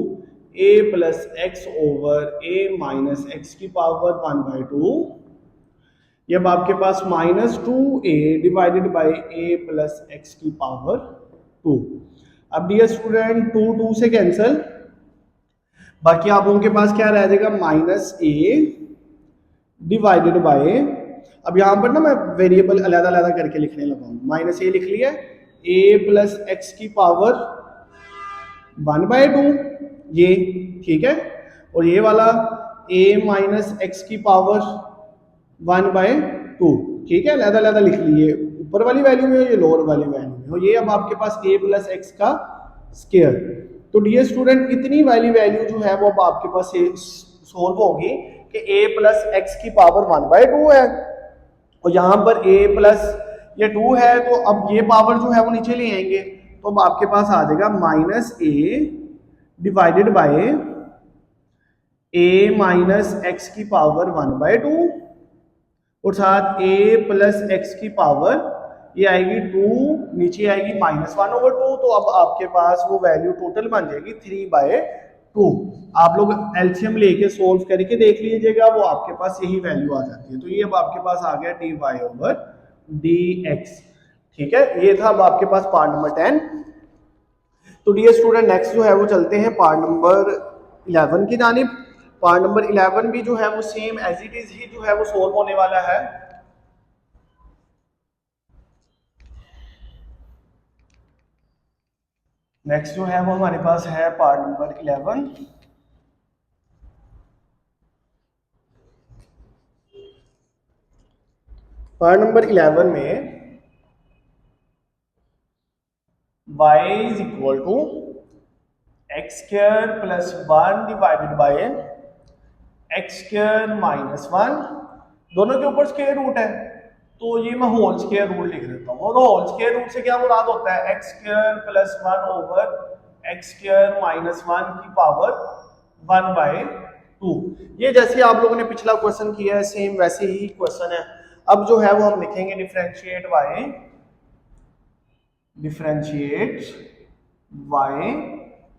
a plus x over a minus x की पावर 1/2, ये अब आपके पास -2a divided by a plus x की पावर 2। अब डियर स्टूडेंट 2 से कैंसल, बाकी आप लोगों के पास क्या रह जाएगा -a डिवाइडेड बाय, अब यहां पर ना मैं वेरिएबल अलग-अलग करके लिखने लगा हूं, -a लिख लिया, a प्लस एक्स की पावर 1/2 ये, ठीक है, और ये वाला a माइनस एक्स की पावर 1/2, ठीक है, अलग अलग लिख लिए, ऊपर वाली वैल्यू में हो ये लोअर वाली वैल्यू में हो, ये अब आपके पास a प्लस एक्स का स्क्वायर। तो डियर स्टूडेंट इतनी वाली वैल्यू जो है वो अब आपके पास सोल्व होगी कि a प्लस एक्स की पावर 1/2 है, और यहाँ पर a प्लस ये 2 है, तो अब ये पावर जो है वो नीचे ले आएंगे, तो अब आपके पास आ जाएगा minus a divided by a minus x की पावर 1/2, और साथ a प्लस एक्स की पावर ये आएगी 2, नीचे आएगी -1/2, तो अब आपके पास वो वैल्यू टोटल बन जाएगी 3/2। आप लोग एलसीएम लेके सोल्व करके देख लीजिएगा, वो आपके पास यही वैल्यू आ जाती है। तो ये अब आपके पास आ गया dy/dx। ठीक है, ये था अब आपके पास पार्ट नंबर 10। तो डियर स्टूडेंट नेक्स्ट जो है वो चलते हैं पार्ट नंबर 11 की जानिब। पार्ट नंबर 11 भी जो है वो सेम एज इट इज ही जो है वो सोल्व होने वाला है। नेक्स्ट जो है वो हमारे पास है पार्ट नंबर 11। पार्ट नंबर 11 में y is equal to x square plus 1 divided by x square minus 1, दोनों के ऊपर स्क्वायर रूट है, तो ये मैं होल स्क्वायर रूट लिख देता हूँ। और होल स्क्वायर रूट से क्या मुराद होता है, x square plus 1 over x square minus 1 की पावर 1/2। ये जैसे आप लोगों ने पिछला क्वेश्चन किया है सेम वैसे ही क्वेश्चन है। अब जो है वो हम लिखेंगे differentiate y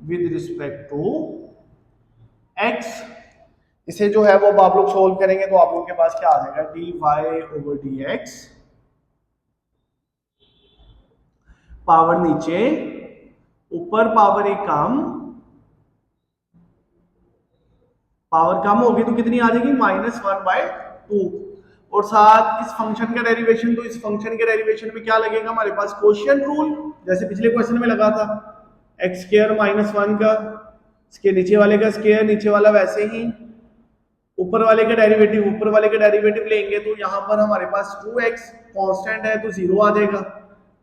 with respect to x। इसे जो है वो अब आप लोग सोल्व करेंगे तो आप लोगों के पास क्या आ जाएगा, dy/dx, पावर नीचे, ऊपर पावर एक कम, पावर कम होगी तो कितनी आ जाएगी, -1/2। और साथ इस फंक्शन का डेरिवेशन, तो इस फंक्शन के डेरिवेशन में क्या लगेगा हमारे पास, कोशिएंट रूल, जैसे पिछले क्वेश्चन में लगा था एक्स स्क्वायर माइनस 1 का, इसके नीचे वाले का स्क्वायर, नीचे वाला वैसे ही, ऊपर वाले का डेरिवेटिव, ऊपर वाले का डेरिवेटिव लेंगे तो यहाँ पर हमारे पास 2x कांस्टेंट है तो 0 आ जाएगा,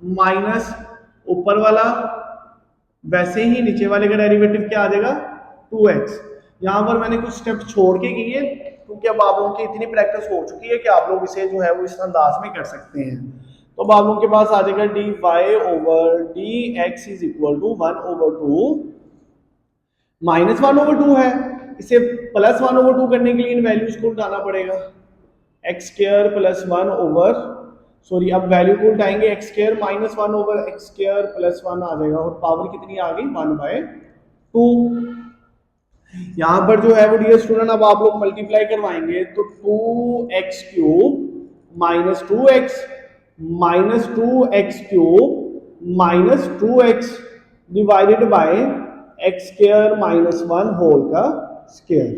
माइनस ऊपर वाला वैसे ही, नीचे वाले का डेरिवेटिव क्या आ जाएगा, 2x। यहाँ पर मैंने कुछ स्टेप छोड़ के किए क्योंकि अब आप लोगों की इतनी प्रैक्टिस हो चुकी है कि आप लोग इसे जो है वो इस अंदाज में कर सकते हैं। तो अब आप लोगों के पास आ जाएगा dy/dx इज इक्वल टू 1/2 -1/2 है, इसे +1/2 करने के लिए इन वैल्यूज को उठाना पड़ेगा, x square plus 1 over, sorry अब वैल्यू को उठाएंगे, x square minus 1 over x square plus 1 आ जाएगा, और पावर कितनी आ गई, 1/2। यहां पर जो है वो डियर स्टूडेंट अब आप लोग मल्टीप्लाई करवाएंगे तो 2x cube minus 2x minus 2x cube minus 2x divided by x square minus 1 whole का square.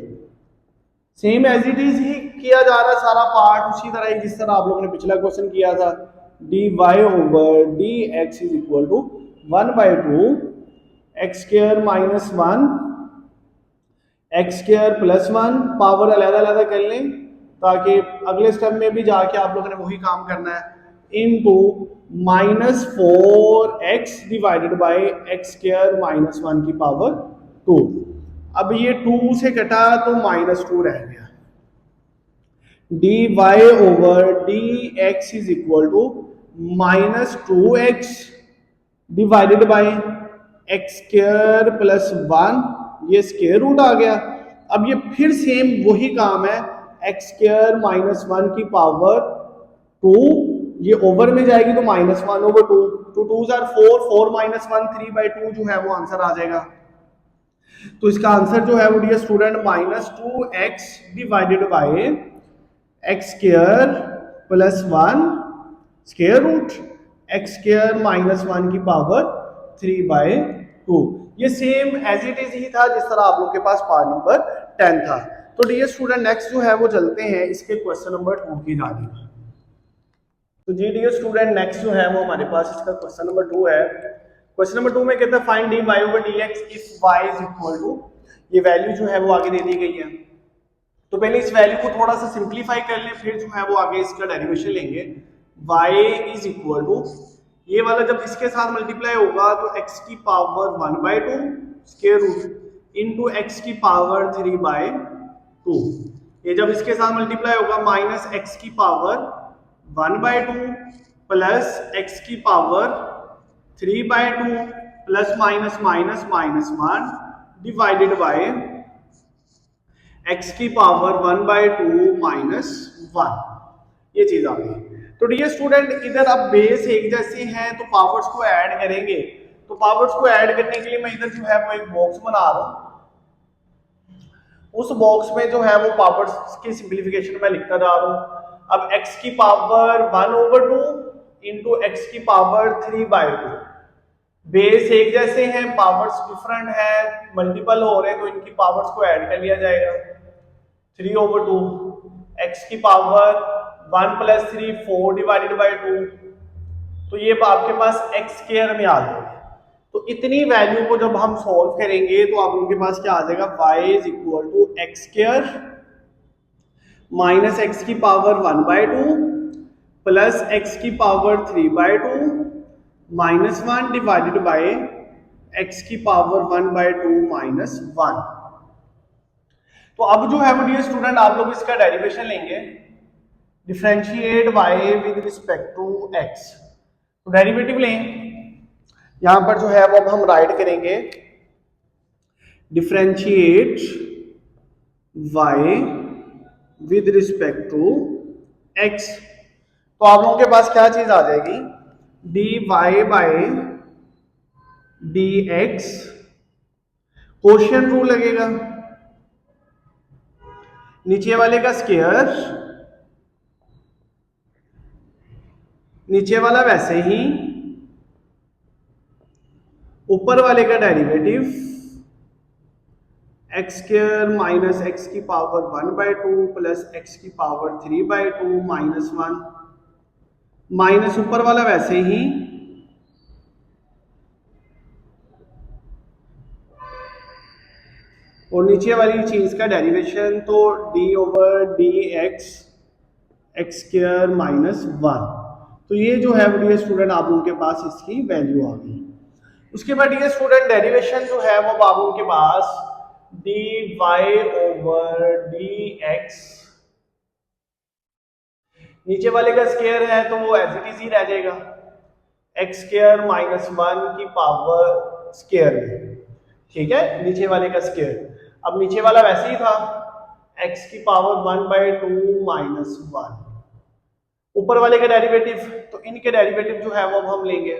Same as it is ही किया जा रहा है सारा पार्ट, उसी तरह ही जिस तरह आप लोगों ने पिछला क्वेश्चन किया था, dy/dx is equal to 1/2 x square minus 1 x square plus 1, power अलग अलग कर लें ताकि अगले स्टेप में भी जाके आप लोगों ने वही काम करना है, into -4x divided by x square minus 1 की पावर 2। अब ये 2 से कटा तो -2 रह गया, dy/dx is equal to -2x divided by x square plus 1, ये स्क्वायर रूट आ गया। अब ये फिर सेम वही काम है, एक्स स्क्वायर माइनस 1 की पावर 2, ये ओवर में जाएगी तो -1/2, 2 2s आर 4, 4 - 1 3/2 जो है वो आंसर आ जाएगा। तो इसका आंसर जो है वो dear student -2x divided by x square plus 1 square root x square minus 1 की पावर 3/2। ये सेम एज इट इज ही था जिस तरह आप लोग के पास पार्ट नंबर 10 था। तो डियर स्टूडेंट नेक्स्ट जो है वो चलते हैं इसके क्वेश्चन नंबर 2 की जानिब। तो जी डियर स्टूडेंट नेक्स्ट जो है वो हमारे पास इसका क्वेश्चन नंबर 2 है। क्वेश्चन नंबर 2 में कहता है find dy/dx if y is equal to, ये वैल्यू जो है वो आगे दे दी गई है, तो पहले इस वैल्यू को थोड़ा सा सिंप्लीफाई कर लें, फिर जो है वो आगे इसका डेरिवेशन लेंगे। y इज इक्वल टू, ये वाला जब इसके साथ मल्टीप्लाई होगा तो x की power 1/2 square root into x की पावर 3/2। ये जब इसके साथ मल्टीप्लाई होगा माइनस एक्स की पावर 1/2 प्लस एक्स की power 3/2 plus minus minus minus 1 divided by x की पावर 1/2 माइनस 1। ये चीज आ गई। तो डियर स्टूडेंट, इधर अब बेस एक जैसे हैं तो पावर्स को ऐड करेंगे। तो पावर्स को ऐड करने के लिए मैं इधर जो है वो एक बॉक्स बना रहा हूं। उस बॉक्स में जो है वो पावर्स की सिंप्लीफिकेशन मैं लिखता जा रहा हूं। अब x की पावर 1/2 इंटू एक्स की पावर 3/2। बेस एक जैसे हैं, पावर्स डिफरेंट है, मल्टीपल हो रहे हैं, तो इनकी पावर्स को ऐड कर लिया जाएगा। 3/2 एक्स की पावर 1 प्लस 3 4 डिवाइडेड बाई 2। तो ये आपके पास एक्स स्क्वायर में आ जाएगा। तो इतनी वैल्यू को जब हम सॉल्व करेंगे तो आप उनके पास क्या आ जाएगा, y is equal to x square minus x की पावर 1/2 प्लस एक्स की पावर 3/2 माइनस 1 डिवाइडेड बाय एक्स की पावर 1/2 माइनस 1। तो अब जो है वो डियर स्टूडेंट आप लोग इसका डेरिवेशन लेंगे, differentiate y with respect to x। तो डेरिवेटिव लें, यहां पर जो है वो अब हम राइट करेंगे differentiate y with respect to x। तो आप लोगों के पास क्या चीज आ जाएगी, dy by dx, quotient rule लगेगा, नीचे वाले का स्क्वायर, नीचे वाला वैसे ही, ऊपर वाले का derivative x square minus x की पावर 1/2 प्लस एक्स की पावर 3/2 माइनस 1, माइनस ऊपर वाला वैसे ही, और नीचे वाली चीज का डेरिवेशन तो D over D x x square minus 1। तो ये जो है डियर स्टूडेंट आप लोगों के पास इसकी वैल्यू आ गई। उसके बाद डियर स्टूडेंट डेरिवेशन जो है वो आप लोगों के पास dy ओवर dx, नीचे वाले का स्क्वायर है तो वो एज इट इज ही रह जाएगा, एक्स स्क्वायर माइनस 1 की पावर स्क्वायर में, ठीक है, नीचे वाले का स्क्वायर। अब नीचे वाला वैसे ही था, x की पावर 1/2 माइनस 1, ऊपर वाले का डेरिवेटिव, तो इनके डेरिवेटिव जो है वो अब हम लेंगे।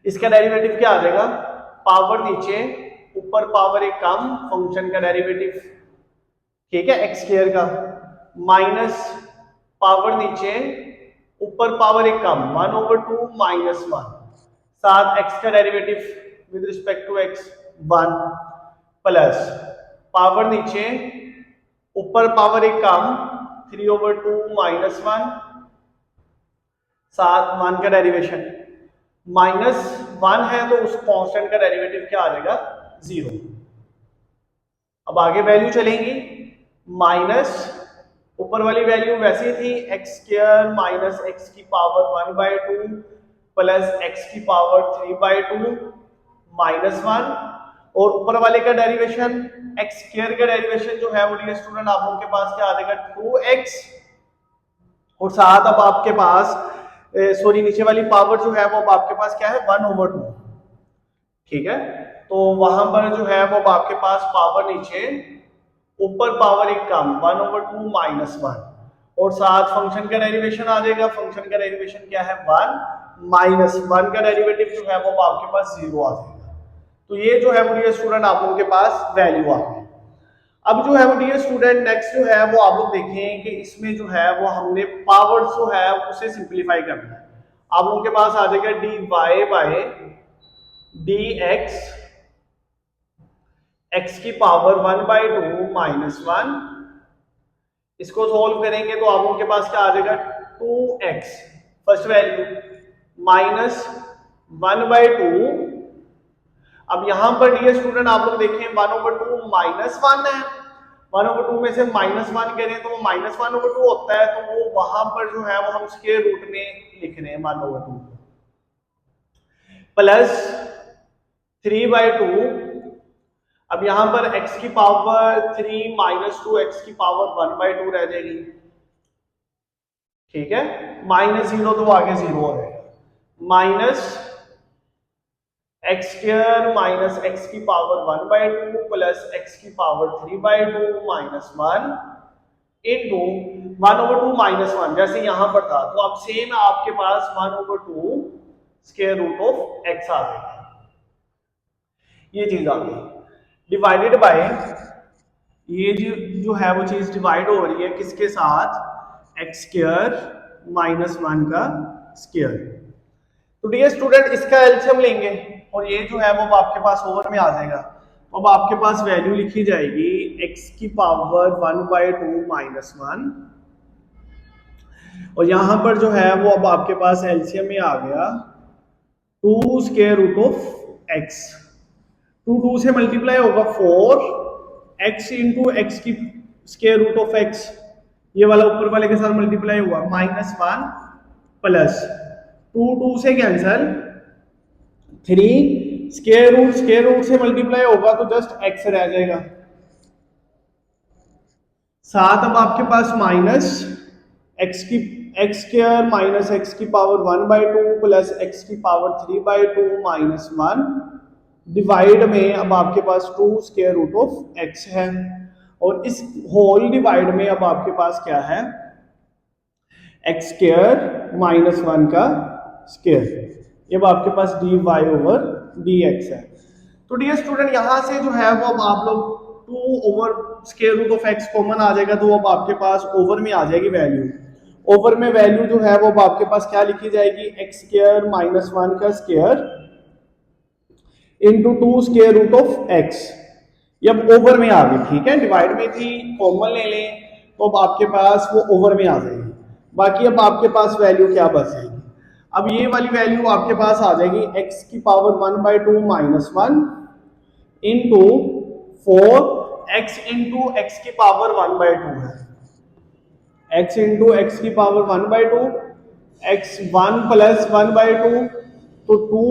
इसका डेरिवेटिव क्या आ जाएगा, पावर नीचे ऊपर पावर एक कम, फंक्शन का डेरिवेटिव, ठीक है, एक्स स्क्वायर का, माइनस पावर नीचे ऊपर पावर एक कम 1/2 माइनस 1, साथ एक्स का derivative with respect to x 1 plus power नीचे ऊपर पावर एक कम 3/2 माइनस 1, साथ 1 का डेरिवेशन, माइनस 1 है तो उस कांस्टेंट का डेरिवेटिव क्या आ जाएगा, 0। अब आगे वैल्यू चलेंगी, माइनस ऊपर वाली वैल्यू वैसी थी, एक्स स्क्वायर माइनस एक्स की पावर 1/2 प्लस एक्स की पावर 3/2 माइनस 1, और ऊपर वाले का डेरिवेशन एक्स स्क्वायर का डेरिवेशन जो है वो डियर स्टूडेंट आप लोगों के पास क्या आ जाएगा, 2x, और साथ अब आपके पास सॉरी नीचे वाली पावर जो है वो अब आपके पास क्या है, 1/2, ठीक है। तो वहां पर जो है वो अब आपके पास पावर नीचे ऊपर पावर एक कम 1/2 माइनस 1, और साथ फंक्शन का डेरिवेशन आ जाएगा, फंक्शन का डेरिवेशन क्या है, 1 माइनस 1 का डेरिवेटिव जो है वो आपके पास 0 आ जाएगा। तो ये जो है वो डियर स्टूडेंट आप लोगों के पास वैल्यू आ गई। अब जो है वो डियर स्टूडेंट नेक्स्ट जो है वो आप लोग देखें कि इसमें जो है वो हमने पावर जो है उसे सिंप्लीफाई करना है। आप लोगों के पास आ जाएगा dy बाय dx, x की पावर 1/2 माइनस 1, इसको सोल्व करेंगे तो आप लोगों के पास क्या आ जाएगा, 2x फर्स्ट वैल्यू माइनस 1/2। अब यहां पर डियर स्टूडेंट आप लोग देखें 1/2 माइनस 1 है, 1/2 में से -1 करें तो वो -1/2 होता है, तो वो वहां पर जो है वो हम स्क्वायर रूट में लिख रहे हैं 1/2 प्लस 3/2। अब यहां पर x की पावर 3 -2 x की पावर 1/2 रह जाएगी, ठीक है। -0 तो आगे 0 हो जाएगा, minus x square minus x की पावर 1/2 प्लस एक्स की पावर 3/2 माइनस 1 इंटू 1/2 -1 जैसे यहां पर था, तो अब सेम आपके पास 1/2 स्क्वायर रूट ऑफ एक्स आ गई, ये चीज आ गई डिवाइडेड बाय, ये जो है वो चीज डिवाइड हो रही है किसके साथ, एक्स स्क्वायर -1 का स्क्वायर। तो डियर स्टूडेंट इसका एलसीएम लेंगे और ये जो है वो आपके पास ओवर में आ जाएगा। तो अब आपके पास वैल्यू लिखी जाएगी x की पावर 1/2 -1, और यहां पर जो है वो अब आपके पास एलसीएम में आ गया 2 स्क्वायर रूट ऑफ x। 2 से मल्टीप्लाई होगा 4 x इंटू एक्स की स्क्वायर रूट ऑफ x, ये वाला ऊपर वाले के साथ मल्टीप्लाई हुआ -1 प्लस 2 से कैंसल 3 स्क्वायर रूट से मल्टीप्लाई होगा तो जस्ट x रह जाएगा, साथ अब आपके पास minus x square minus x की पावर 1/2 प्लस एक्स की पावर 3/2 -1 डिवाइड में अब आपके पास 2 स्क्वायर रूट ऑफ एक्स है, और इस होल डिवाइड में अब आपके पास क्या है, एक्स स्क्वायर -1 का स्क्वायर, ये अब आपके पास dy/dx है। तो डियर स्टूडेंट यहां से जो है वो अब आप लोग 2 over square root of x common आ जाएगा, तो अब आपके पास ओवर में आ जाएगी वैल्यू, ओवर में वैल्यू जो है वो अब आपके पास क्या लिखी जाएगी, एक्स स्क्वायर -1 का square into 2 square root of x, ये अब ओवर में आ गई, ठीक है। डिवाइड में थी, कॉमन ले लें तो अब आपके पास वो ओवर में आ जाएगी, बाकी अब आपके पास वैल्यू क्या बच जाएगी, अब ये वाली वैल्यू आपके पास आ जाएगी x की power 1/2 -1 into 4x into x की पावर 1/2 है, x इंटू एक्स की पावर 1/2, x 1 प्लस 1/2 तो 2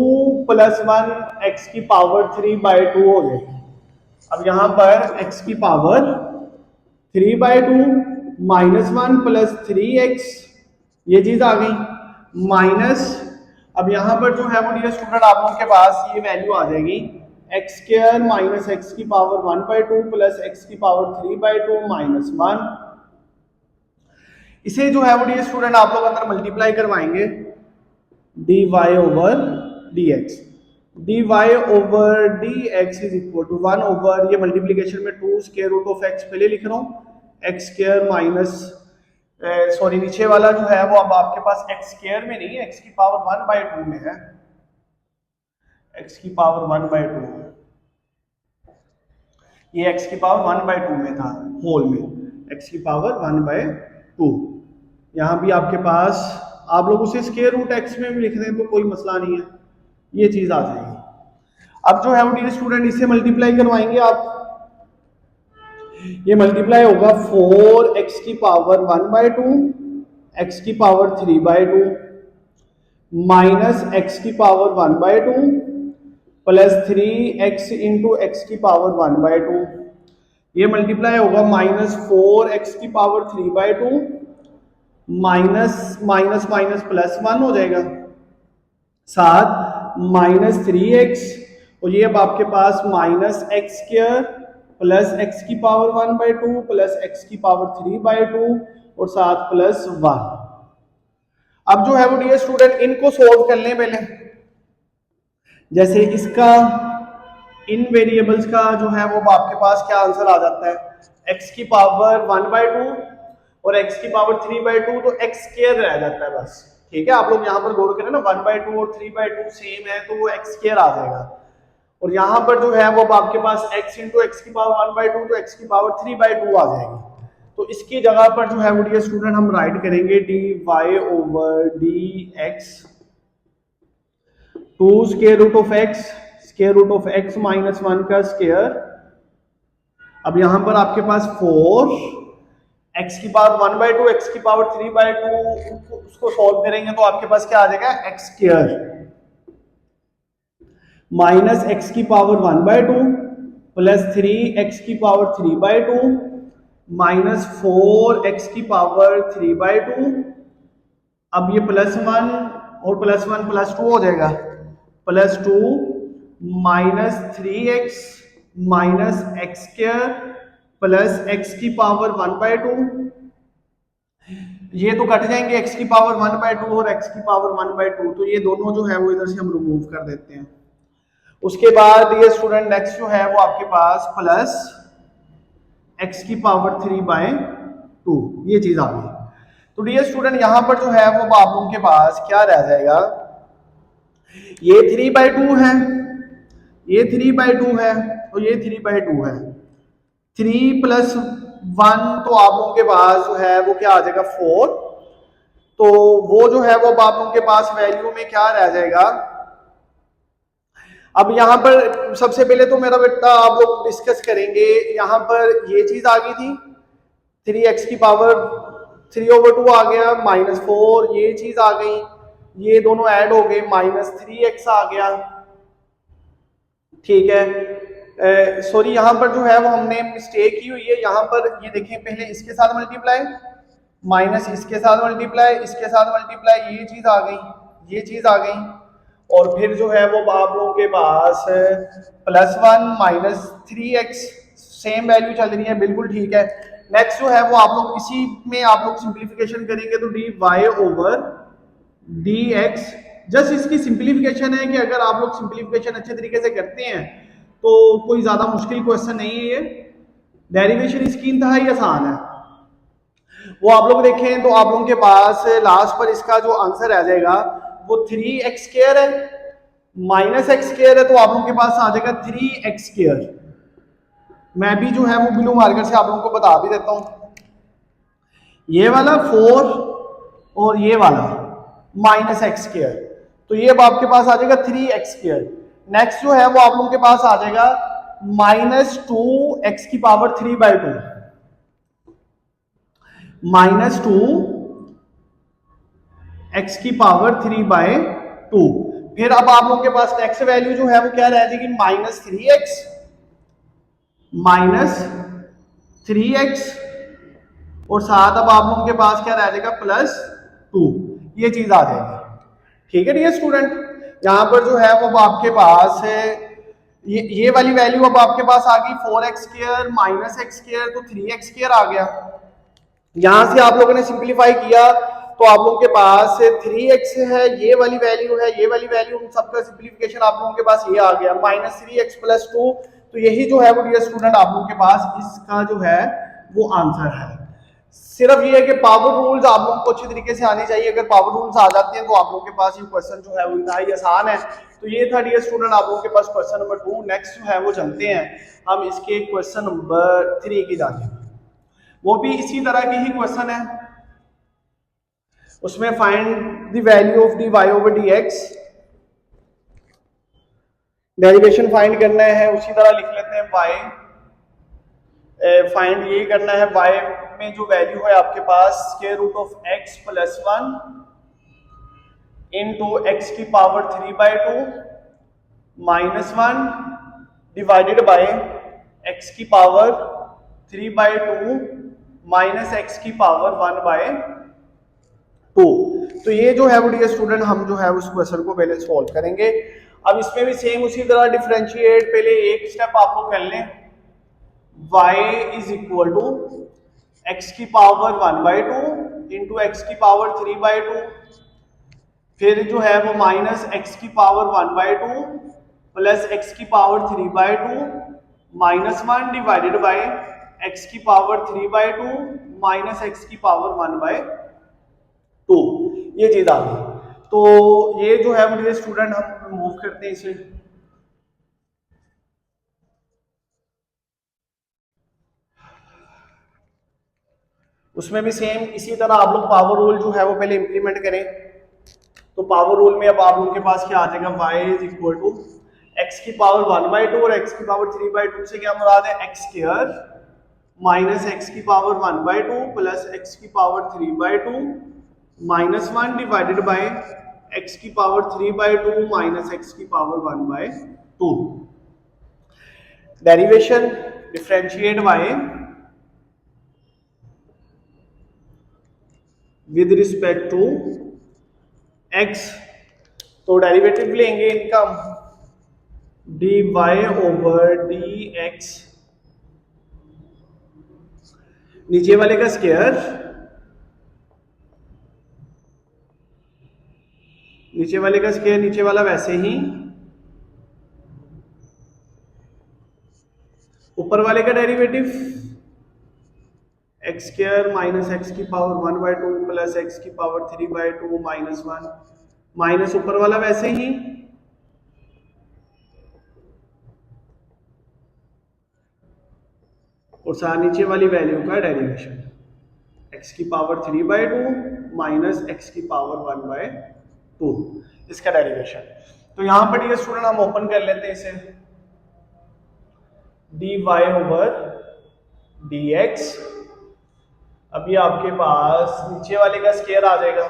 प्लस 1 x की पावर 3/2 हो जाएगी। अब यहां पर x की पावर 3/2 -1 प्लस 3x, ये चीज आ गई, माइनस अब यहां पर जो है वो डियर स्टूडेंट आप लोगों के पास ये वैल्यू आ जाएगी एक्स स्क्वायर माइनस एक्स की पावर 1/2 प्लस एक्स की पावर 3/2 -1, इसे जो है वो डियर स्टूडेंट आप लोग अंदर मल्टीप्लाई करवाएंगे dy/dx, dy/dx is equal to 1 over, ये मल्टीप्लीकेशन में 2 स्क्वायर रूट ऑफ एक्स पहले लिख रहा हूं, एक्स स्क्वायर माइनस सॉरी नीचे वाला जो है वो अब आपके पास एक्स स्क्वायर में नहीं है, एक्स की पावर 1/2 में है, एक्स की पावर 1/2, ये एक्स की पावर 1/2 में था होल में, एक्स की पावर 1/2, यहां भी आपके पास आप लोग उसे स्क्वायर रूट एक्स में भी लिख दें तो कोई मसला नहीं है, ये चीज आ जाएगी। अब जो है वो डियर स्टूडेंट इसे मल्टीप्लाई करवाएंगे आप, ये मल्टीप्लाई होगा 4x की पावर 1/2 x की पावर 3/2 माइनस x की power 1/2 plus 3x into x की पावर 1/2, ये मल्टीप्लाई होगा -4x की power 3/2 minus minus minus plus 1 हो जाएगा, साथ -3x, और ये अब आपके पास -x स्क्वायर प्लस x की पावर 1/2 प्लस x की पावर 3/2 और साथ प्लस 1। अब जो है वो डियर स्टूडेंट इनको सोल्व कर लें पहले, जैसे इसका इन वेरिएबल्स का जो है वो आपके पास क्या आंसर आ जाता है, x की पावर 1/2 और x की पावर 3/2 तो x स्क्वायर रह जाता है बस, ठीक है। आप लोग यहाँ पर गौर करें ना, 1/2 और 3/2 सेम है तो वो x स्क्वायर आ जाएगा, और यहाँ पर जो है वो आपके पास x इंटू एक्स की पावर 1/2 तो x की पावर 3/2 आ जाएगी, तो इसकी जगह पर जो है वो डियर स्टूडेंट हम राइट करेंगे dy/dx 2 square root of x -1 का स्क्वायर अब यहां पर आपके पास 4 एक्स की पावर 1/2 एक्स की पावर 3/2 उसको सॉल्व करेंगे तो आपके पास क्या आ जाएगा एक्स स्क्वायर माइनस एक्स की पावर 1/2 प्लस 3 एक्स की पावर 3/2 माइनस 4 एक्स की पावर 3/2। अब ये +1 और +1 +2 हो जाएगा, +2 minus 3x minus x square plus x की पावर 1/2। ये तो कट जाएंगे, एक्स की पावर 1/2 और एक्स की पावर 1/2, तो ये दोनों जो है वो इधर से हम रिमूव कर देते हैं। उसके बाद ये स्टूडेंट नेक्स्ट जो है वो आपके पास प्लस एक्स की पावर 3/2 ये चीज आ गई। तो डियर स्टूडेंट यहां पर जो है वो आप लोगों के पास क्या रह जाएगा, ये 3/2 है, ये 3/2 है, तो ये 3/2 है। 3 + 1 तो आप लोगों के पास जो है वो क्या आ जाएगा 4। तो वो जो है वो आप लोगों के पास वैल्यू में क्या रह जाएगा। अब यहां पर सबसे पहले तो मेरा बेटा आप लोग डिस्कस करेंगे, यहां पर ये चीज आ गई थी 3x की पावर 3/2 आ गया, -4 ये चीज आ गई, ये दोनों ऐड हो गए, -3x आ गया। ठीक है, सॉरी यहां पर जो है वो हमने मिस्टेक की हुई है, यहां पर ये देखें पहले इसके साथ मल्टीप्लाई माइनस इसके साथ मल्टीप्लाई इसके साथ मल्टीप्लाई, ये चीज आ गई, ये चीज आ गई, और फिर जो है वो आप लोगों के पास +1 -3x सेम वैल्यू चल रही है, बिल्कुल ठीक है। नेक्स्ट जो है वो आप लोग इसी में आप लोग सिंप्लीफिकेशन करेंगे तो dy/dx, जस्ट इसकी सिंप्लीफिकेशन है कि अगर आप लोग सिंप्लीफिकेशन अच्छे तरीके से करते हैं तो कोई ज्यादा मुश्किल क्वेश्चन नहीं है ये, डेरिवेशन इसकी इंतहाई आसान है। वो आप लोग देखें तो आप लोगों के पास लास्ट पर इसका जो आंसर आ जाएगा वो 3x² है, -x² है, तो आप लोगों के पास आ जाएगा 3x²। मैं भी जो है वो ब्लू मार्कर से आप लोगों को बता भी देता हूं, ये वाला 4 और ये वाला -x², तो ये अब आपके पास आ जाएगा 3x²। नेक्स्ट जो है वो आप लोगों के पास आ जाएगा -2 x की पावर 3/2 -2 x की पावर 3/2। फिर अब आप लोगों के पास नेक्स्ट वैल्यू जो है वो क्या रह जाएगी -3x -3x, और साथ अब आप लोगों के पास क्या रह जाएगा +2, ये चीज आ जाएगी। ठीक है डियर स्टूडेंट, यहां पर जो है वो आपके पास है ये वाली वैल्यू अब आपके पास आ गई 4x² -x², तो 3x² आ गया। यहां से आप लोगों ने सिंप्लीफाई किया तो आप लोगों के पास 3x है, ये वाली वैल्यू है, ये वाली वैल्यू, सबका सिंप्लीफिकेशन आप लोगों के पास ये आ गया -3x + 2। तो यही जो है वो डियर स्टूडेंट आप लोगों के पास इसका जो है वो आंसर है। सिर्फ ये है कि पावर रूल्स आप लोगों को अच्छे तरीके से आने चाहिए, अगर पावर रूल्स आ जाते हैं तो आप लोगों के पास ये क्वेश्चन जो है वो इंतहाई आसान है। तो ये था डियर स्टूडेंट आप लोगों के पास क्वेश्चन नंबर 2। नेक्स्ट जो है वो चलते हैं हम इसके क्वेश्चन नंबर 3 की जाने, वो भी इसी तरह के ही क्वेश्चन है। उसमें find the value of dy/dx, derivation find करना है, उसी तरह लिख लेते हैं y फाइंड ये करना है, y में जो वैल्यू है आपके पास √(x + 1) इंटू एक्स की पावर 3/2 -1 डिवाइडेड बाय x की पावर 3/2 माइनस एक्स की पावर 1/2। तो ये जो है वो डियर स्टूडेंट हम जो है उस क्वेश्चन को पहले सॉल्व करेंगे। अब इसमें भी सेम उसी तरह डिफरेंशिएट, पहले एक स्टेप आप लोग कर लें, y = x की पावर 1/2 इंटू एक्स की पावर 3/2, फिर जो है वो -x की पावर 1/2 प्लस x की पावर 3/2 -1 डिवाइडेड बाय x की पावर 3/2 माइनस एक्स की पावर 1/2, ये चीज आ गई। तो ये जो है वो स्टूडेंट हम रिमूव करते हैं इसे, उसमें भी सेम इसी तरह आप लोग पावर रूल जो है वो पहले इंप्लीमेंट करें। तो पावर रूल में अब आप लोगों के पास क्या आ जाएगा, y = x की पावर 1/2 और x की पावर 3/2 से क्या मुराद है, x स्क्वायर माइनस x की पावर 1/2 प्लस x की power 3/2 minus 1 divided by x की पावर 3/2 माइनस x की power 1/2। Derivation differentiate y with respect to x, तो डेरिवेटिव लेंगे इनका dy ओवर dx, नीचे वाले का स्क्वायर, नीचे वाले का स्क्वायर, नीचे वाला वैसे ही, ऊपर वाले का derivative x square minus x की पावर 1/2 प्लस एक्स की पावर 3/2 माइनस 1 माइनस ऊपर वाला वैसे ही, और साथ नीचे वाली वैल्यू का डेरिवेशन एक्स की पावर 3/2 माइनस एक्स की पावर 1/2, इसका डेरिवेशन। तो यहां पर ये स्टूडेंट हम ओपन कर लेते हैं इसे, dy ओवर dx, अभी आपके पास नीचे वाले का स्क्वायर आ जाएगा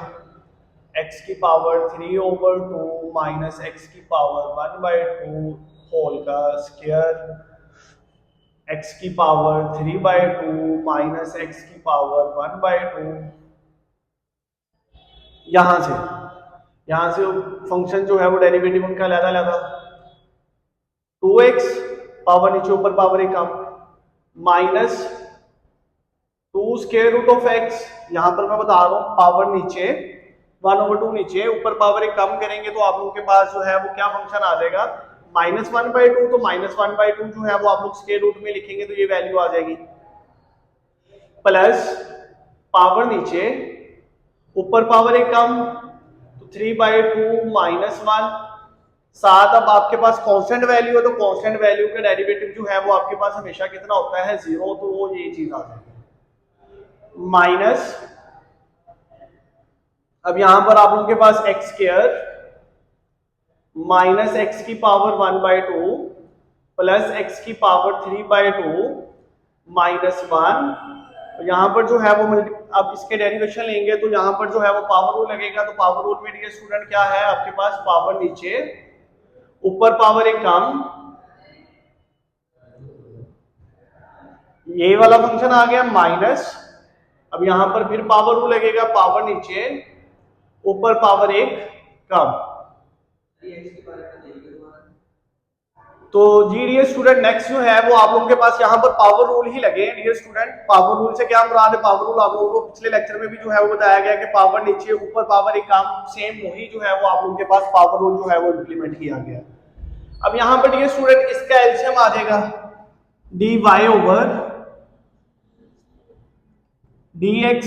x की पावर 3/2 माइनस एक्स की पावर 1/2 होल का स्क्वायर, x की पावर 3/2 माइनस एक्स की पावर 1/2। यहां से फंक्शन जो है वो डेरिवेटिव उनका अलग-अलग, 2x पावर नीचे ऊपर पावर एक कम minus 2 square root of x, यहां पर मैं बता रहा हूं पावर नीचे 1/2 नीचे, ऊपर पावर एक कम करेंगे तो आप लोगों के पास जो है वो क्या फंक्शन आ जाएगा, -1/2, तो -1/2 जो है वो आप लोग स्क्वायर रूट में लिखेंगे तो ये वैल्यू आ जाएगी, प्लस पावर नीचे ऊपर पावर एक कम तो 3/2 माइनस 1, साथ अब आपके पास कांस्टेंट वैल्यू है तो कांस्टेंट वैल्यू का डेरिवेटिव जो है वो आपके पास हमेशा कितना होता है, 0, तो वो ये चीज आ जाएगी माइनस, अब यहां पर आप लोगों के पास एक्स स्क्वायर माइनस एक्स की पावर 1/2 प्लस एक्स की पावर 3/2 माइनस 1, यहां पर जो है वो अब इसके डेरिवेशन लेंगे तो यहां पर जो है वो पावर रूल लगेगा, तो पावर रूल में डियर स्टूडेंट क्या है आपके पास, पावर नीचे ऊपर पावर एक कम, ये वाला फंक्शन आ गया माइनस, अब यहां पर फिर पावर रूल लगेगा, पावर नीचे ऊपर पावर एक कम, तो जी डियर स्टूडेंट नेक्स्ट जो है वो आप लोगों के पास यहाँ पर पावर रूल ही लगे डियर स्टूडेंट। पावर रूल से क्या मुराद है, पावर रूल आप लोगों को पिछले लेक्चर में भी जो है वो बताया गया कि पावर नीचे ऊपर पावर एक काम, सेम वही जो है वो आप लोगों के पास पावर रूल जो है वो इंप्लीमेंट किया गया। अब यहाँ पर डियर स्टूडेंट इसका एलसीएम आ जाएगा dy ओवर dx,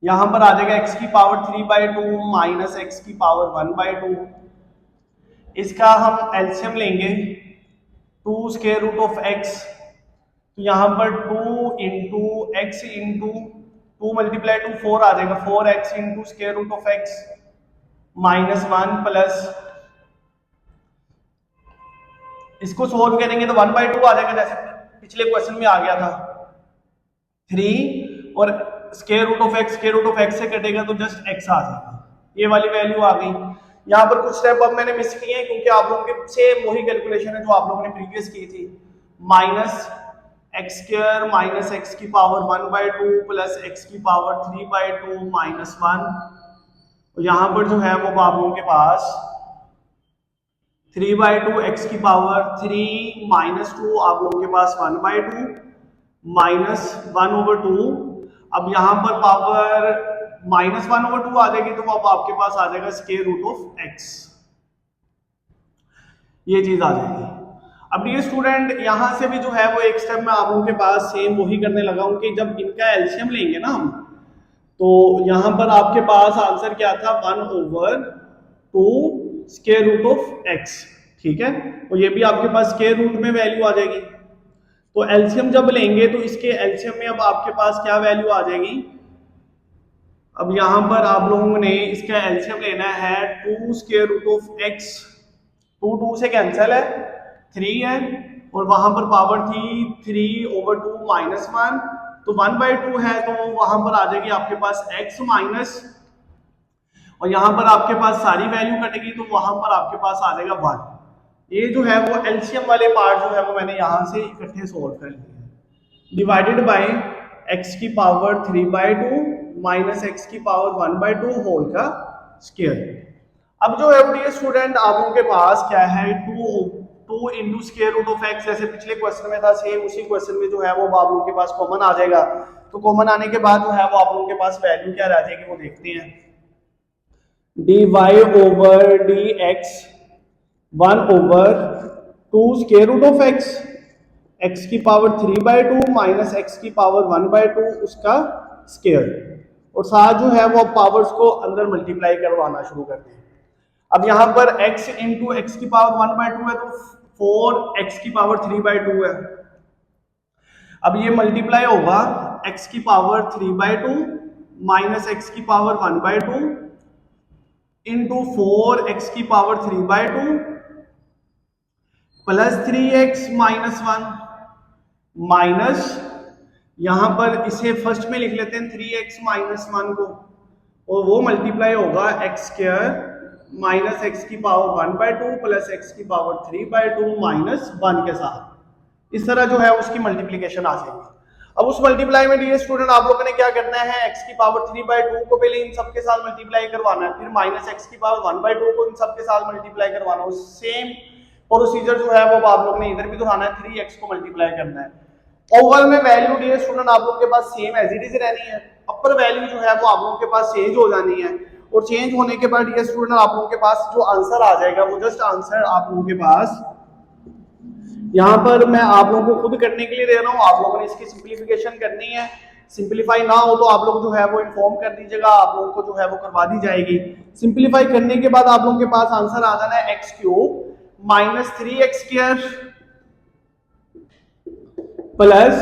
यहां पर आ जाएगा x की पावर 3/2 माइनस एक्स की पावर 1/2, इसका हम एलसीएम लेंगे 2 स्क्वायर रूट ऑफ x, तो यहां पर 2 इंटू एक्स इंटू 2 मल्टीप्लाई 2 4 आ जाएगा, 4x into square root of x minus 1 plus, इसको सोल्व करेंगे तो 1/2 आ जाएगा जैसे पिछले क्वेश्चन में आ गया था, 3 और स्क्वायर रूट ऑफ x से कटेगा तो जस्ट x आ जाएगा, ये वाली वैल्यू आ गई। यहाँ पर कुछ स्टेप अब मैंने मिस किए हैं क्योंकि आप लोगों के सेम वही कैलकुलेशन है जो आप लोगों ने प्रीवियस की थी, minus x square minus x की पावर 1/2 प्लस एक्स की पावर 3/2 माइनस 1, यहाँ पर जो है वो आप लोगों के पास 3/2 एक्स की पावर 3 माइनस 2 आप लोगों के पास 1/2 माइनस 1/2, अब यहाँ पर पावर -1/2 आ जाएगी तो अब आपके पास आ जाएगा स्क्वायर रूट ऑफ x, ये चीज आ जाएगी। अब ये स्टूडेंट यहां से भी जो है वो एक स्टेप में आप लोगों के पास सेम वही करने लगा हूं कि जब इनका एलसीएम लेंगे ना हम, तो यहां पर आपके पास आंसर क्या था, 1/2 स्क्वायर रूट ऑफ x, ठीक है, और ये भी आपके पास स्क्वायर रूट में वैल्यू आ जाएगी, तो एलसीएम जब लेंगे तो इसके एलसीएम में अब आपके पास क्या वैल्यू आ जाएगी, अब यहां पर आप लोगों ने इसका एलसीएम लेना है 2 स्क्वायर रूट ऑफ x 2 2 से कैंसिल है, 3 है, और वहां पर पावर थी 3/2 -1, तो 1/2 है, तो वहां पर आ जाएगी आपके पास x माइनस, और यहाँ पर आपके पास सारी वैल्यू कटेगी, तो वहां पर आपके पास आ जाएगा 1। ये जो है वो एलसीएम वाले पार्ट जो है वो मैंने यहाँ से इकट्ठे सोल्व कर लिए। डिवाइडेड बाय x की पावर 3/2 माइनस x की पावर 1/2 होल का स्क्वायर। अब जो है डियर स्टूडेंट आप लोगों के पास क्या है, 2 into square root of x, जैसे पिछले क्वेश्चन में था सेम उसी क्वेश्चन में जो है वो आप लोगों के पास कॉमन आ जाएगा। तो कॉमन आने के बाद जो है वो आप लोगों के पास वैल्यू क्या रह जाएगी वो देखते हैं। dy/dx 1/2 square root of x की पावर 3/2 माइनस x की पावर 1/2 उसका स्क्वायर, और साथ जो है वो पावर्स को अंदर मल्टीप्लाई करवाना शुरू करते हैं। अब यहाँ पर x इंटू एक्स की पावर 1/2 है, तो 4x की पावर 3/2 है। अब ये मल्टीप्लाई होगा x की पावर 3/2 माइनस x की पावर 1/2 इंटू 4x की power 3/2 plus 3x minus 1 minus, यहां पर इसे फर्स्ट में लिख लेते हैं 3x माइनस 1 को, और वो मल्टीप्लाई होगा x स्क्वायर माइनस x की पावर 1/2 प्लस x की पावर 3/2 माइनस 1 के साथ। इस तरह जो है उसकी मल्टीप्लीकेशन आ जाएगी। अब उस मल्टीप्लाई में डियर स्टूडेंट आप लोगों ने क्या करना है, x की पावर 3/2 को पहले इन सबके साथ मल्टीप्लाई करवाना है, फिर माइनस x की पावर 1/2 को इन सबके साथ मल्टीप्लाई करवाना है। सेम प्रोसीजर जो है वो आप लोग ने इधर भी दोहराना है, 3x को मल्टीप्लाई करना है। ओवरऑल में वैल्यू डियर स्टूडेंट आप लोगों के पास सेम एज इट इज रहनी है, अपर वैल्यू जो है वो आप लोगों के पास चेंज हो जानी है, और चेंज होने के बाद डियर स्टूडेंट आप लोगों के पास जो आंसर आ जाएगा वो जस्ट आंसर आप लोगों के पास यहाँ पर मैं आप लोगों को खुद करने के लिए दे रहा हूँ। आप लोगों ने इसकी सिंप्लीफिकेशन करनी है, सिंप्लीफाई ना हो तो आप लोग जो है वो इन्फॉर्म कर दीजिएगा, आप लोगों को जो है वो करवा दी जाएगी। सिंप्लीफाई करने के बाद आप लोगों के पास आंसर आ जाना है x³ minus 3x² plus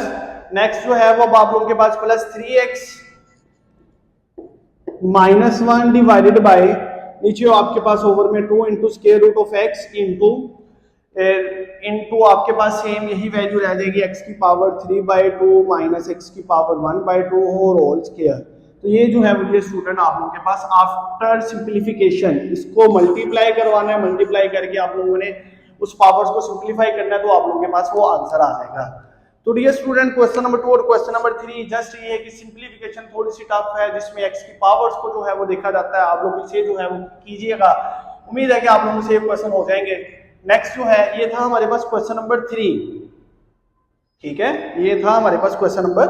next जो है वो आप लोगों के पास plus 3x minus 1 divided by नीचे आपके पास ओवर में 2 into square root of x into आपके पास सेम यही वैल्यू रह जाएगी x की पावर 3/2 माइनस x की पावर 1/2 होल स्क्वायर। तो ये जो है वो स्टूडेंट आप लोगों के पास आफ्टर सिंप्लीफिकेशन इसको मल्टीप्लाई करवाना है, मल्टीप्लाई करके आप लोगों ने उस पावर्स को सिंप्लीफाई करना है, तो आप लोगों के पास वो आंसर आ जाएगा। तो डियर स्टूडेंट क्वेश्चन नंबर 2 और क्वेश्चन नंबर 3 जस्ट ये है कि सिंप्लीफिकेशन थोड़ी सी टफ है, जिसमें x की पावर्स को जो है वो देखा जाता है। आप लोग इसे जो है वो कीजिएगा, उम्मीद है कि आप लोगों से क्वेश्चन हो जाएंगे। नेक्स्ट जो है ये था हमारे पास क्वेश्चन नंबर 3, ठीक है, ये था हमारे पास क्वेश्चन नंबर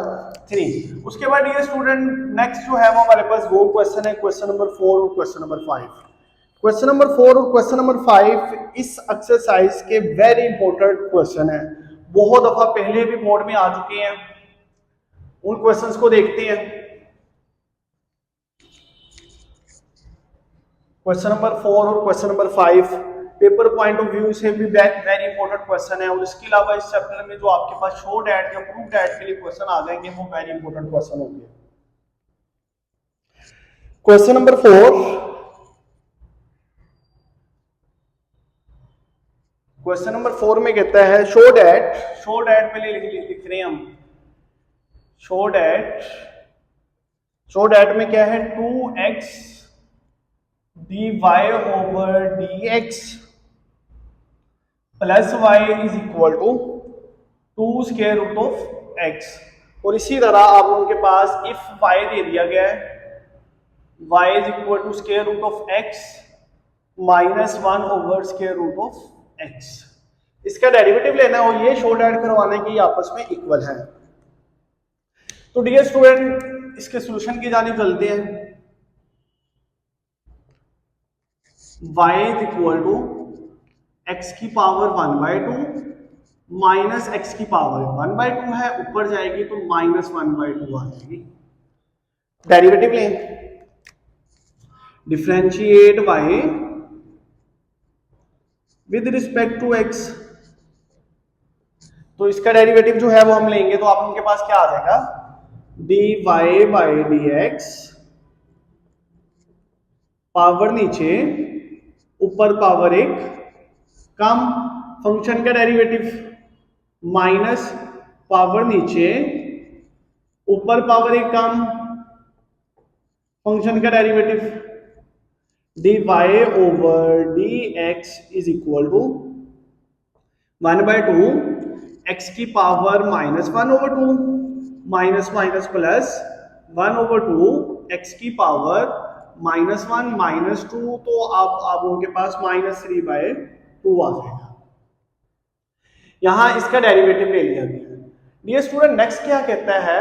3। उसके बाद ये स्टूडेंट नेक्स्ट जो है वो हमारे पास वो क्वेश्चन है क्वेश्चन नंबर 4 और क्वेश्चन नंबर 5। क्वेश्चन नंबर 4 और क्वेश्चन नंबर 5 इस एक्सरसाइज के वेरी इंपॉर्टेंट क्वेश्चन है, बहुत दफा पहले भी बोर्ड में आ चुके हैं। उन क्वेश्चंस को देखते हैं। क्वेश्चन नंबर 4 और question number 5 paper point of view से भी वेरी इंपॉर्टेंट क्वेश्चन है, और इसके अलावा इस चैप्टर में जो आपके पास शो डैट या प्रूव डैट के लिए क्वेश्चन आ जाएंगे वो वेरी इंपॉर्टेंट क्वेश्चन होंगे। क्वेश्चन नंबर 4, क्वेश्चन नंबर 4 में कहता है शो डैट में लिख रहे हैं हम, शो डैट में क्या है 2x dy/dx plus y is equal to 2 square root of x। और इसी तरह आप लोगों के पास इफ y दे दिया गया है y is equal to square root of x minus 1 over square root of x, इसका डेरिवेटिव लेना है और ये शो डैट करवाना है कि आपस में इक्वल है। तो डियर स्टूडेंट इसके सॉल्यूशन की जानिब चलते हैं। y is equal to x की पावर 1/2 माइनस x की पावर 1/2 है, ऊपर जाएगी तो माइनस 1/2 आ जाएगी। डेरिवेटिव लें, differentiate y with respect to x, तो इसका डेरिवेटिव जो है वो हम लेंगे तो आप उनके पास क्या आ जाएगा dy/dx पावर नीचे ऊपर पावर 1 कम, फंक्शन का डेरिवेटिव माइनस, पावर नीचे, ऊपर पावर एक कम, फंक्शन का derivative dy over dx is equal to 1/2 x की power -1/2 minus minus plus 1/2 x की पावर -1 -2, तो आप लोगों के पास -3/2 आ जाएगा। यहां इसका डेरिवेटिव ले लिया गया। डियर स्टूडेंट, नेक्स्ट क्या कहता है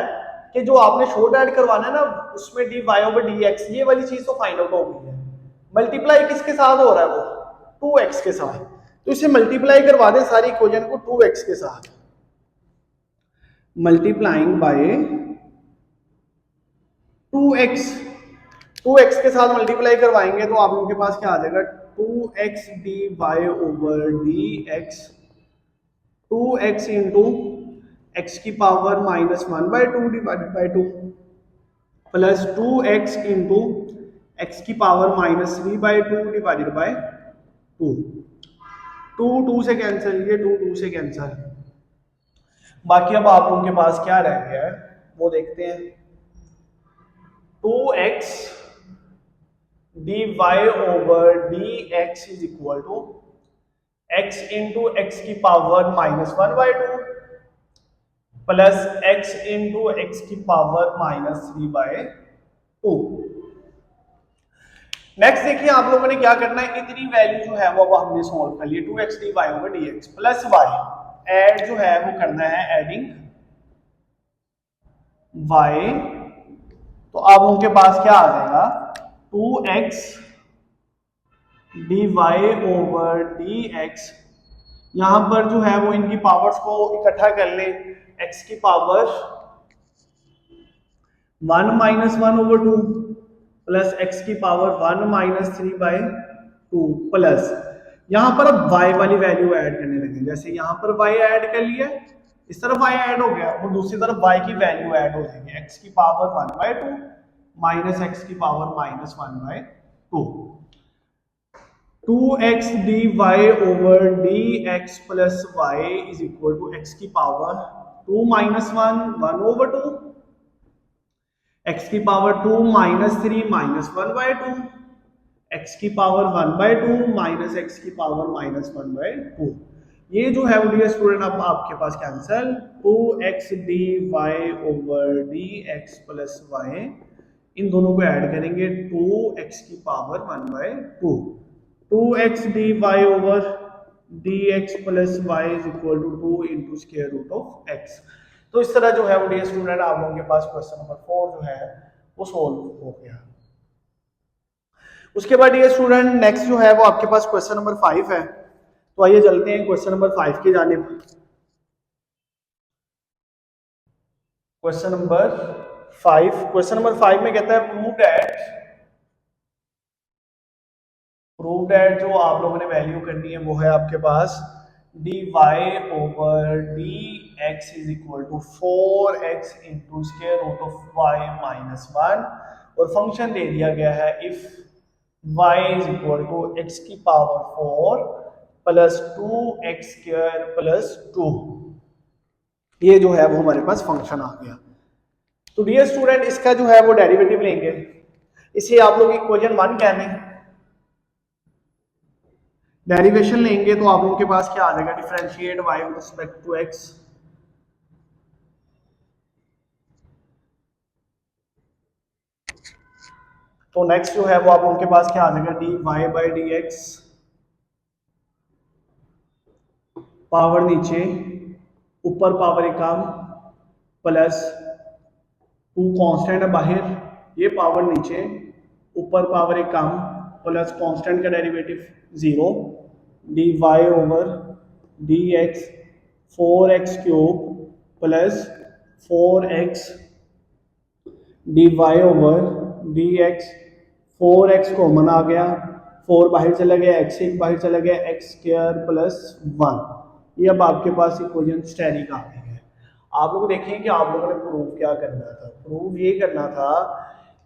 कि जो आपने शॉर्ट ऐड करवाना है ना, उसमें dy ओवर dx ये वाली चीज तो फाइंड आउट हो गई है। मल्टीप्लाई किसके साथ हो रहा है? वो 2x के साथ। तो इसे मल्टीप्लाई करवा दें सारी इक्वेशन को 2x के साथ। मल्टीप्लाइंग बाय 2x, 2x के साथ मल्टीप्लाई करवाएंगे तो आप लोगों के पास क्या आ जाएगा? 2x dy over dx, 2x into x की power -1/2 divided by 2 plus 2x into x की पावर -3/2 डिवाइडेड बाई 2। 2 से कैंसिल, ये 2 से कैंसिल। बाकी अब आप लोगों के पास क्या रह गया है वो देखते हैं। 2x dy over dx is equal to x into x की power -1/2 plus x into x की पावर -3/2। नेक्स्ट देखिए आप लोगों ने क्या करना है, इतनी वैल्यू जो है वो अब हमने सॉल्व कर ली। 2x dy over dx plus y, add जो है वो करना है, एडिंग y। तो आप लोगों के पास क्या आ जाएगा? 2x dy ओवर dx, यहां पर जो है वो इनकी पावर्स को इकट्ठा कर ले, x की पावर 1 -1 ओवर 2 प्लस x की पावर 1 -3/2 प्लस, यहां पर अब y वाली वैल्यू ऐड करने लगे। जैसे यहां पर y ऐड कर लिया, इस तरफ y ऐड हो गया और दूसरी तरफ y की वैल्यू ऐड हो जाएगी, x की पावर 1/2 माइनस x की power -1/2। 2x dy over dx plus y is equal to x की पावर 2 -1 1/2, x की पावर 2 -3 -1/2, x की पावर 1/2 माइनस x की पावर -1/2। ये जो है वो डियर स्टूडेंट अब आपके पास cancel. 2x dy over dx plus y, इन दोनों को ऐड करेंगे, 2x की power 1/2। 2x dy over dx plus y is equal to 2 into square root of x। तो इस तरह जो है वो डियर स्टूडेंट आप लोगों के पास क्वेश्चन नंबर 4 जो है वो सोल्व हो गया। उसके बाद डियर स्टूडेंट नेक्स्ट जो है वो आपके पास क्वेश्चन नंबर 5 है। तो आइए चलते हैं क्वेश्चन नंबर 5 की जानिब। क्वेश्चन नंबर 5 में कहता है प्रूव दैट जो आप लोगों ने वैल्यू करनी है वो है आपके पास dy over dx is equal to 4x into square root of y minus 1, और फंक्शन दे दिया गया है if y is equal to x की power 4 plus 2x square plus 2। ये जो है वो हमारे पास फंक्शन आ गया। तो डियर स्टूडेंट इसका जो है वो डेरिवेटिव लेंगे, इसे आप लोग इक्वेशन 1 कहते हैं। डेरिवेशन लेंगे तो आप लोगों के पास क्या आ जाएगा? Differentiate y with respect to x। तो नेक्स्ट जो है वो आप लोगों के पास क्या आ जाएगा? dy बाई dx, पावर नीचे, ऊपर पावर एक काम, प्लस 2 कांस्टेंट है बाहर, ये पावर नीचे, ऊपर पावर एक काम, प्लस कांस्टेंट का derivative 0, dy over dx 4x cube plus 4x dy over dx, 4x common आ गया, 4 बाहर चला गया, x एक बाहर चला गया, x स्क्वायर प्लस 1। ये अब आपके पास इक्वेशन स्टेरिक आ गई है। आप लोग देखें कि आप लोगों ने प्रूव क्या करना था। प्रूव ये करना था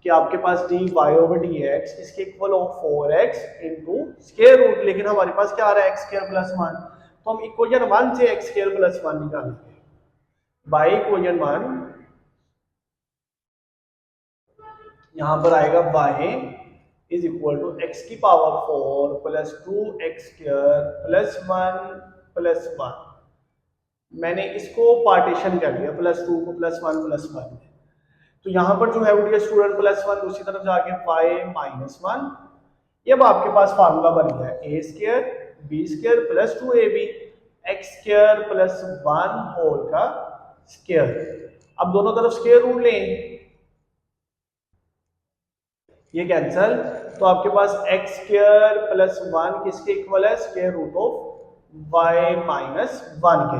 कि आपके पास dy over dx इसके इक्वल हो 4x इंटू स्क्वायर रूट, लेकिन हमारे पास क्या आ रहा है x स्क्वायर प्लस 1, तो हम इक्वेशन 1 से x स्क्वायर प्लस 1 निकालेंगे। बाय इक्वेशन 1 यहां पर आएगा y is equal to x की power 4 plus 2x square plus 1 plus 1। मैंने इसको पार्टीशन कर दिया प्लस 2 को प्लस 1 प्लस 1 में, तो यहाँ पर जो है वो स्टूडेंट प्लस 1 दूसरी तरफ जाके y माइनस 1। ये अब आपके पास फार्मूला बन गया है A square B square plus 2ab x square plus 1 whole का स्क्वायर। अब दोनों तरफ स्क्वायर रूट लें, ये कैंसल, तो आपके पास एक्स स्क्वायर प्लस 1 किसके इक्वल है, square root of y minus 1 के।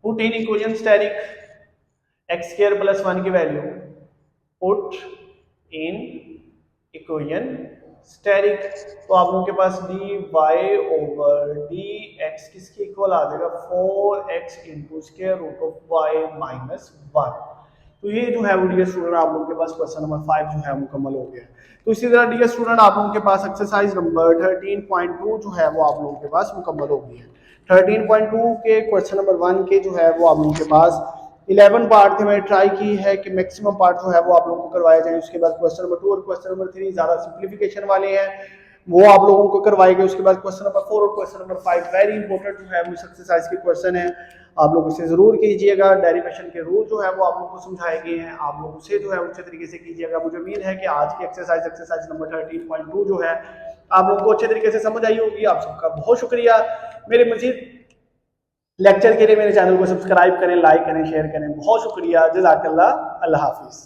Put in equation asterisk x square plus 1 की value, put in equation asterisk, तो आप लोगों के पास dy ओवर dx किसके इक्वल आ जाएगा 4x into square root of y minus 1। तो ये जो है वो डियर स्टूडेंट आप लोगों के पास क्वेश्चन नंबर 5 जो है मुकम्मल हो गया। तो इसी तरह डियर स्टूडेंट आप लोगों के पास एक्सरसाइज नंबर 13.2 जो है वो आप लोगों के पास मुकम्मल हो गई है। 13.2 के क्वेश्चन नंबर 1 के जो है वो आप लोगों के पास 11 पार्ट थे, मैंने ट्राई की है कि मैक्सिमम पार्ट जो है वो आप लोगों को करवाए जाए। उसके बाद क्वेश्चन नंबर 2 और क्वेश्चन नंबर 3 ज़्यादा सिंप्लीफिकेशन वाले हैं, वो आप लोगों को करवाए गए। उसके बाद क्वेश्चन नंबर 4 और क्वेश्चन नंबर 5 वेरी इंपॉर्टेंट जो है वो एक्सरसाइज के क्वेश्चन है, आप लोग उसे जरूर कीजिएगा। डेरिवेशन के रूल जो है वो आप लोगों को समझाए गए हैं, आप लोग उसे जो है अच्छे तरीके से कीजिएगा। मुझे उम्मीद है कि आज की एक्सरसाइज नंबर 13.2 जो है आप लोगों को अच्छे तरीके से समझ आई होगी। आप सबका बहुत शुक्रिया। मेरे मजीद लेक्चर के लिए मेरे चैनल को सब्सक्राइब करें, लाइक करें, शेयर करें। बहुत शुक्रिया, जज़ाकल्लाह, अल्लाह हाफिज़।